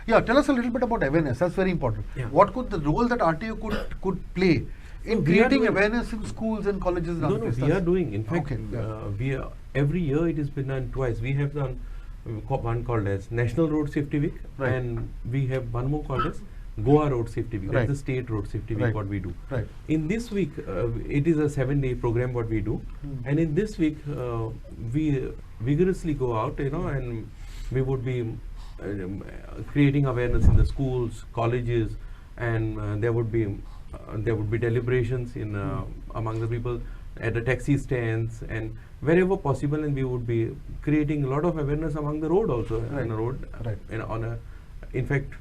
Yeah, tell us a little bit about awareness. That's very important. Yeah. What could the role that RTO could play in We are creating doing- awareness in schools and colleges? and No, other no, places? we are doing. In fact, Okay, yeah. we are, every year it has been done twice. We have done one called as National Road Safety Week, Right. and we have one more called as Goa Road Safety Week. Right. That's the State Road Safety Week. Right. What we do. Right. In this week, it is a 7-day program what we do, and in this week we vigorously go out, and we would be creating awareness in the schools, colleges, and there would be deliberations in among the people at the taxi stands and wherever possible, and we would be creating a lot of awareness among the road also Right. on the road. Right. In fact,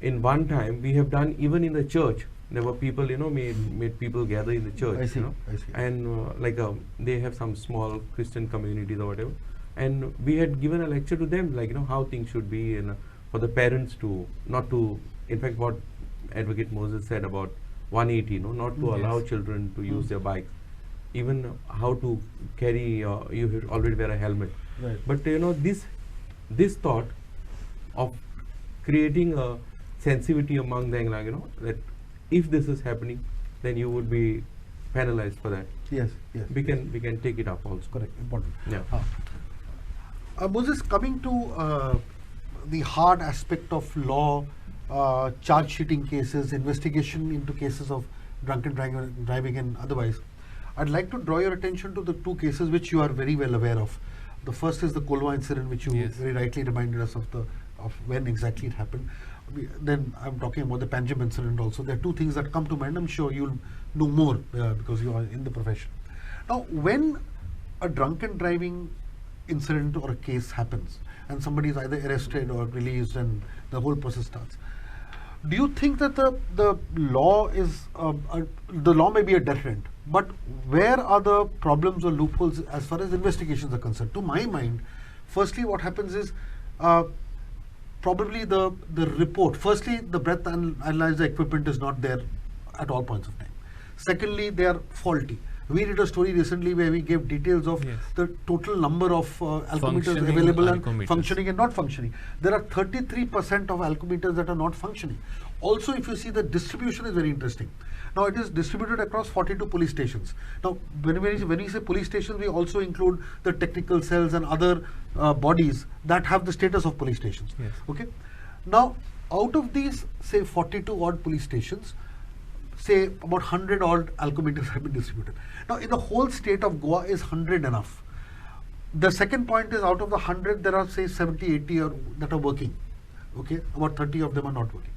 in one time we have done even in the church. There were people, made people gather in the church. I see, I see. And they have some small Christian communities or whatever, and we had given a lecture to them, how things should be, and for the parents to not to. In fact, what Advocate Moses said about 180, not to allow children to use their bikes, even how to carry. You should already wear a helmet. Right. But this thought of creating a sensitivity among them, that if this is happening, then you would be penalized for that. Yes, yes. We can take it up also. Correct, important. Yeah. Moses, coming to the hard aspect of law, charge sheeting cases, investigation into cases of drunken driving and otherwise, I'd like to draw your attention to the two cases which you are very well aware of. The first is the Kolwa incident, which you Yes. very rightly reminded us of when exactly it happened. Then I'm talking about the Panjim incident also. There are two things that come to mind. I'm sure you'll know more because you are in the profession. Now, when a drunken driving incident or a case happens and somebody is either arrested or released and the whole process starts, do you think that the law is the law may be a deterrent, but where are the problems or loopholes as far as investigations are concerned? To my mind, firstly, what happens is probably the report. Firstly, the breath analyzer equipment is not there at all points of time. Secondly, they are faulty. We did a story recently where we gave details of Yes. the total number of alcometers Functioning available and alcometers. functioning and not functioning. There are 33% of alcometers that are not functioning. Also, if you see, the distribution is very interesting. Now, it is distributed across 42 police stations. Now, when we say police stations, we also include the technical cells and other bodies that have the status of police stations. Yes. Okay. Now, out of these, say 42 odd police stations, say about 100 odd alcometers have been distributed. Now, in the whole state of Goa, is 100 enough? The second point is, out of the 100, there are say 70, 80 that are working. Okay, about 30 of them are not working.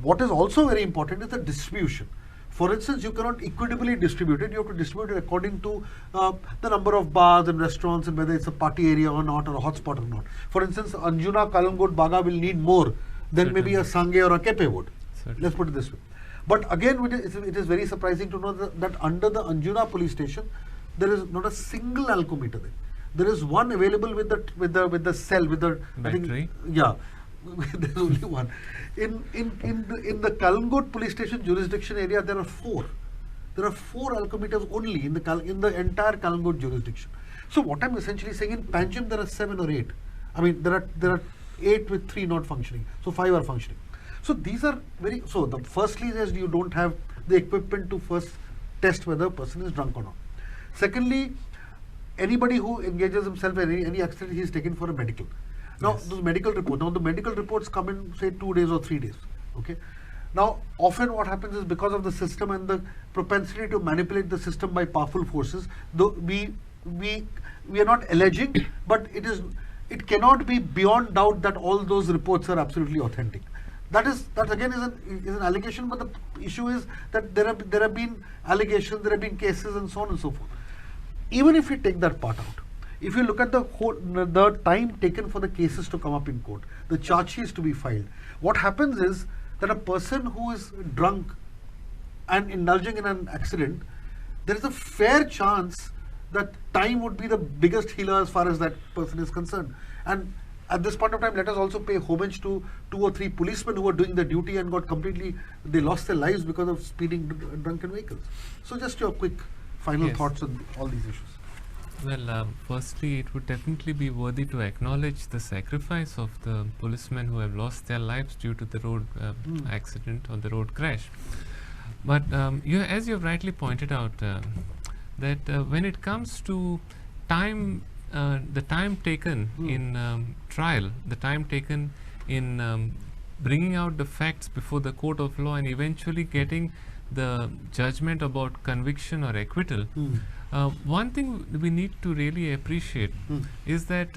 What is also very important is the distribution. For instance, you cannot equitably distribute it. You have to distribute it according to the number of bars and restaurants and whether it's a party area or not, or a hotspot or not. For instance, Anjuna, Kalangot, Baga will need more than maybe a Sangay or a Kepe would. Certainly. Let's put it this way. But again, it is very surprising to know that under the Anjuna police station, there is not a single alcometer there. There is one available with the cell, with the Battery? Yeah, there's only one. In the Kalangot police station jurisdiction area, there are 4. There are 4 alcometers only in the entire Kalangot jurisdiction. So what I'm essentially saying, in Panjim there are 7 or 8. I mean, there are 8 with 3 not functioning. So 5 are functioning. So these are firstly is you don't have the equipment to first test whether a person is drunk or not. Secondly, anybody who engages himself in any accident, he is taken for a medical. Now, Yes. those medical reports. Now, the medical reports come in say 2 days or 3 days. Okay. Now, often what happens is, because of the system and the propensity to manipulate the system by powerful forces, though we are not alleging, but it cannot be beyond doubt that all those reports are absolutely authentic. That again is an allegation, but the issue is that there have been allegations, there have been cases, and so on and so forth. Even if we take that part out, if you look at the time taken for the cases to come up in court, the charge sheets to be filed, what happens is that a person who is drunk and indulging in an accident, there is a fair chance that time would be the biggest healer as far as that person is concerned. And at this point of time, let us also pay homage to 2 or 3 policemen who were doing their duty and they lost their lives because of speeding drunken vehicles. So just your quick final Yes. thoughts on all these issues. Well, firstly, it would definitely be worthy to acknowledge the sacrifice of the policemen who have lost their lives due to the road accident or the road crash. But as you have rightly pointed out, that when it comes to time, the time taken in trial, the time taken in bringing out the facts before the court of law and eventually getting the judgment about conviction or acquittal, one thing we need to really appreciate is that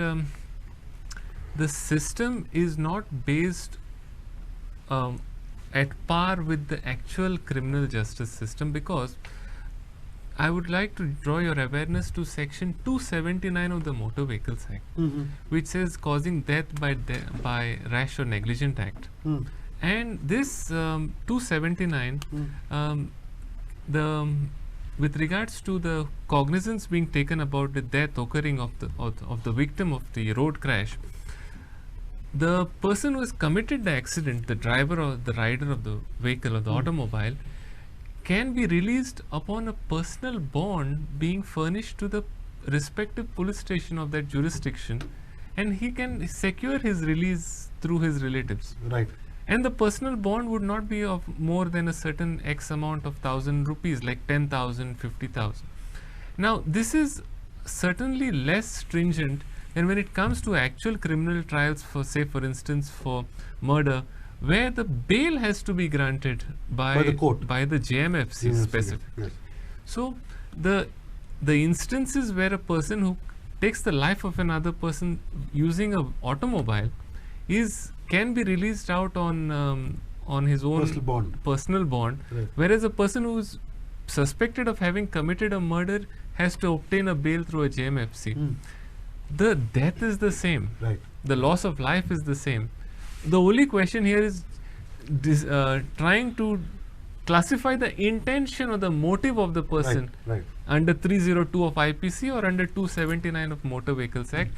the system is not based at par with the actual criminal justice system, because I would like to draw your awareness to section 279 of the Motor Vehicles Act, which says causing death by rash or negligent act. And this 279, with regards to the cognizance being taken about the death occurring of the victim of the road crash, the person who has committed the accident, the driver or the rider of the vehicle or the automobile, can be released upon a personal bond being furnished to the respective police station of that jurisdiction, and he can secure his release through his relatives. Right. And the personal bond would not be of more than a certain X amount of 1,000 rupees, like 10,000, 50,000. Now, this is certainly less stringent than when it comes to actual criminal trials for, say, for instance, for murder, where the bail has to be granted by the court, by the JMFC specifically. Yes. So, the instances where a person who takes the life of another person using a automobile can be released out on his own personal bond, right. whereas a person who is suspected of having committed a murder has to obtain a bail through a JMFC. The death is the same. Right. The loss of life is the same. The only question here is trying to classify the intention or the motive of the person under 302 of IPC or under 279 of Motor Vehicles Act.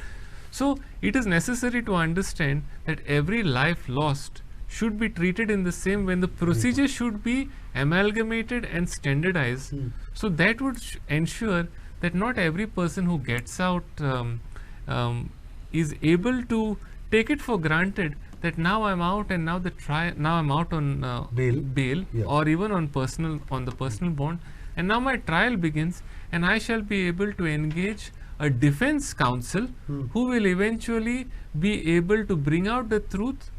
So, it is necessary to understand that every life lost should be treated in the same way. The procedure should be amalgamated and standardized. So, that would ensure that not every person who gets out is able to take it for granted that now I'm out and now I'm out on bail or even on the personal bond, and now my trial begins and I shall be able to engage a defense counsel who will eventually be able to bring out the truth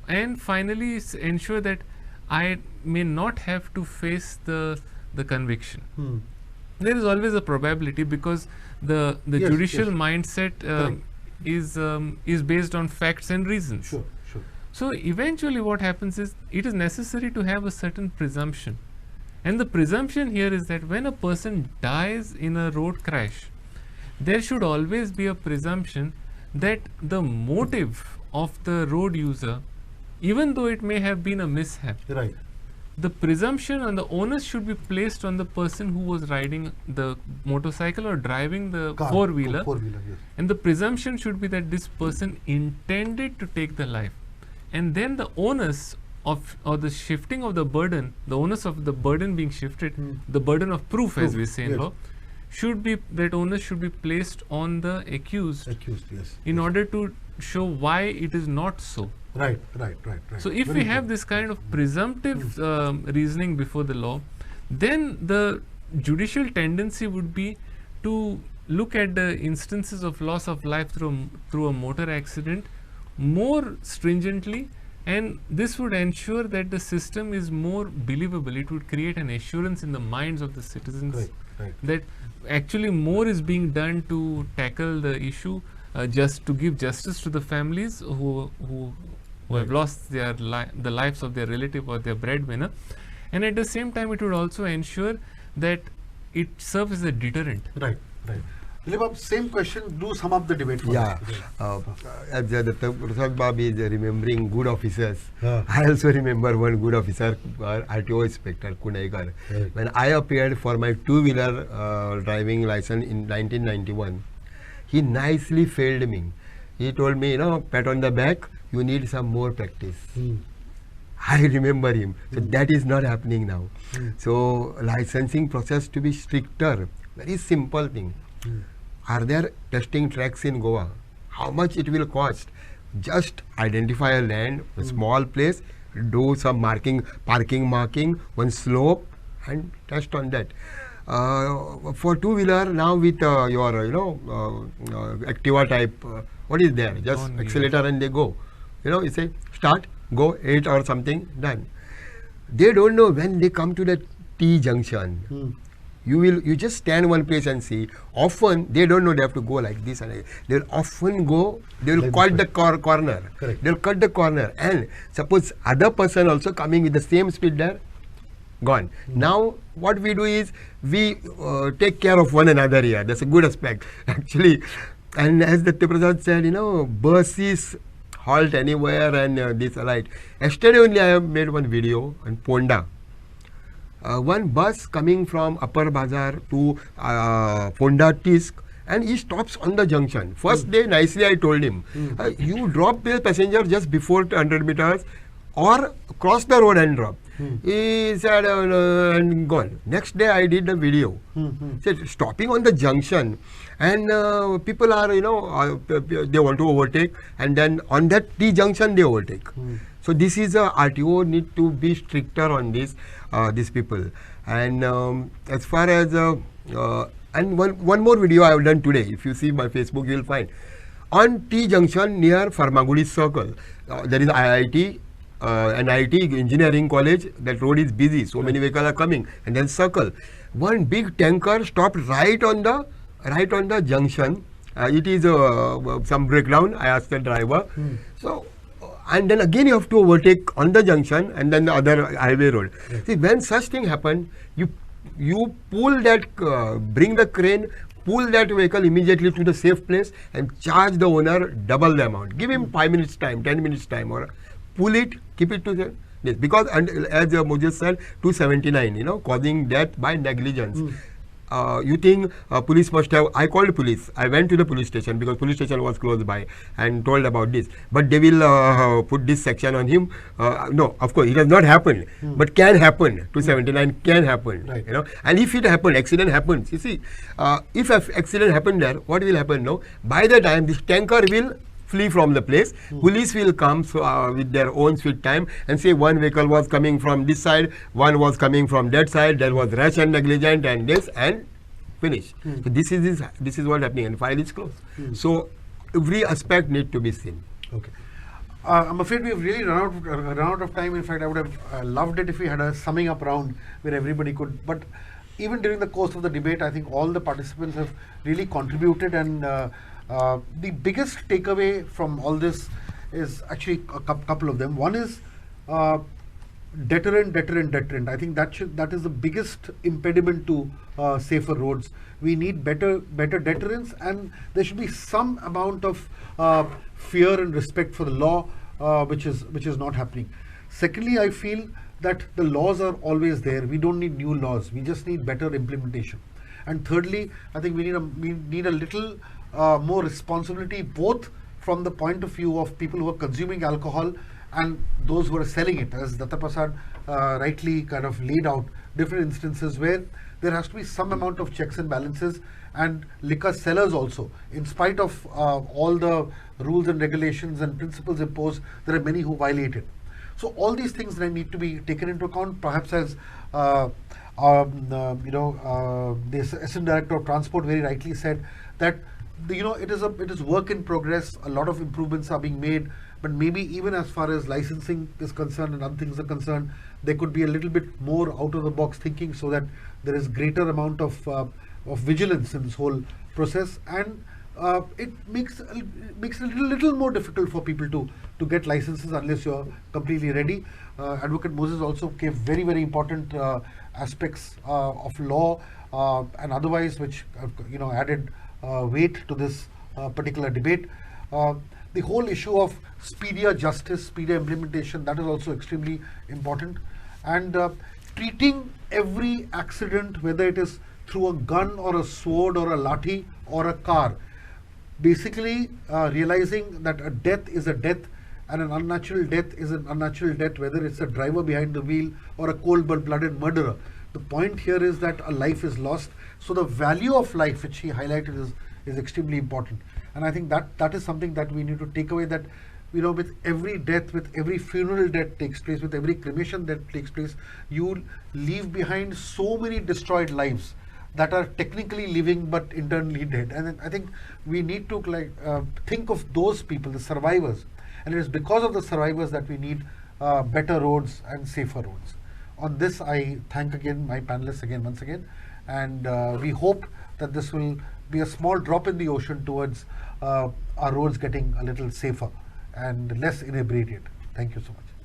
and finally ensure that I may not have to face the conviction. There is always a probability, because the judicial mindset is based on facts and reasons. Sure. So eventually what happens is, it is necessary to have a certain presumption, and the presumption here is that when a person dies in a road crash, there should always be a presumption that the motive of the road user, even though it may have been a mishap, Right. the presumption and the onus should be placed on the person who was riding the motorcycle or driving the four-wheeler, Yes. and the presumption should be that this person intended to take the life. And then the onus of, or the shifting of the burden, the onus of the burden being shifted, the burden of proof, as we say in law, should be, that onus should be placed on the accused Yes. in order to show why it is not so. Right. So if we have this kind of presumptive reasoning before the law, then the judicial tendency would be to look at the instances of loss of life through a motor accident more stringently, and this would ensure that the system is more believable. It would create an assurance in the minds of the citizens that actually more is being done to tackle the issue, just to give justice to the families who have lost the lives of their relative or their breadwinner, and at the same time it would also ensure that it serves as a deterrent. Right. Dilip, same question, do sum up the debate for us. As Prasad Bab is remembering good officers, I also remember one good officer, RTO Inspector Kunekar. When I appeared for my two-wheeler driving license in 1991, he nicely failed me. He told me, pat on the back, you need some more practice. I remember him. So that is not happening now. So licensing process to be stricter, very simple thing. are there testing tracks in Goa? How much it will cost? Just identify a land, a small place, do some parking marking, one slope, and test on that. For two-wheeler now with your Activa type, what is there? Just On accelerator and they go. You say start, go 8 or something, done. They don't know when they come to the T junction. You just stand one place and see. Often they don't know they have to go like this, and they'll often go. They'll Like cut this the corner. Correct. They'll cut the corner, and suppose other person also coming with the same speed there, gone. Now what we do is we take care of one another here. That's a good aspect actually. And as the Prasad said, buses halt anywhere and this alight. Yesterday only I have made one video on Ponda. One bus coming from Upper Bazaar to Ponda Tisk, and he stops on the junction. First day nicely I told him, you drop the passenger just before 100 meters or cross the road and drop. He said and gone. Next day I did the video. Said stopping on the junction, and people are they want to overtake, and then on that T junction they overtake. So this is a RTO need to be stricter on this these people. And as far as and one more video I have done today. If you see my Facebook, you will find on T junction near Farmagudi Circle. There is IIT. An IIT engineering college. That road is busy, so many vehicles are coming, and then circle. One big tanker stopped right on the junction. It is some breakdown. I asked the driver. So, and then again you have to overtake on the junction and then the other highway road. See, when such thing happen, you pull that, bring the crane, pull that vehicle immediately to the safe place and charge the owner double the amount. Give him 5 minutes time, 10 minutes time, or pull it, keep it to this. Because as Moses said, 279, causing death by negligence. You think police must have, I called police. I went to the police station because police station was close by and told about this. But they will put this section on him. No, of course, it has not happened. But can happen. 279 can happen. Right. And if it happens, accident happens. You see, if an accident happened there, what will happen now? By the time this tanker will flee from the place, police will come with their own sweet time and say one vehicle was coming from this side, one was coming from that side, there was rash and negligent and this, and finish. So this is what happening, and file is closed. So every aspect need to be seen. Okay. I'm afraid we've really run out of time. In fact, I would have loved it if we had a summing up round where everybody could. But even during the course of the debate, I think all the participants have really contributed, and the biggest takeaway from all this is actually a couple of them. One is deterrent. I think that is the biggest impediment to safer roads. We need better deterrence, and there should be some amount of fear and respect for the law, which is not happening. Secondly, I feel that the laws are always there. We don't need new laws. We just need better implementation. And thirdly, I think we need a little more responsibility, both from the point of view of people who are consuming alcohol and those who are selling it, as Datta Prasad rightly kind of laid out different instances where there has to be some amount of checks and balances, and liquor sellers also, in spite of all the rules and regulations and principles imposed, there are many who violate it. So all these things that need to be taken into account, perhaps as the Assistant Director of Transport very rightly said, that it is work in progress. A lot of improvements are being made, but maybe even as far as licensing is concerned and other things are concerned, there could be a little bit more out of the box thinking, so that there is greater amount of vigilance in this whole process, and it makes it a little more difficult for people to get licenses unless you're completely ready. Advocate Moses also gave very, very important aspects of law and otherwise, which added weight to this particular debate. The whole issue of speedier justice, speedier implementation, that is also extremely important. And treating every accident, whether it is through a gun or a sword or a lathi or a car, basically realizing that a death is a death and an unnatural death is an unnatural death, whether it's a driver behind the wheel or a cold-blooded murderer. The point here is that a life is lost. So the value of life, which he highlighted, is extremely important. And I think that is something that we need to take away, that with every death, with every funeral that takes place, with every cremation that takes place, you leave behind so many destroyed lives that are technically living but internally dead. And I think we need to think of those people, the survivors. And it is because of the survivors that we need better roads and safer roads. On this, I thank again my panelists once again, and we hope that this will be a small drop in the ocean towards our roads getting a little safer and less inebriated. Thank you so much.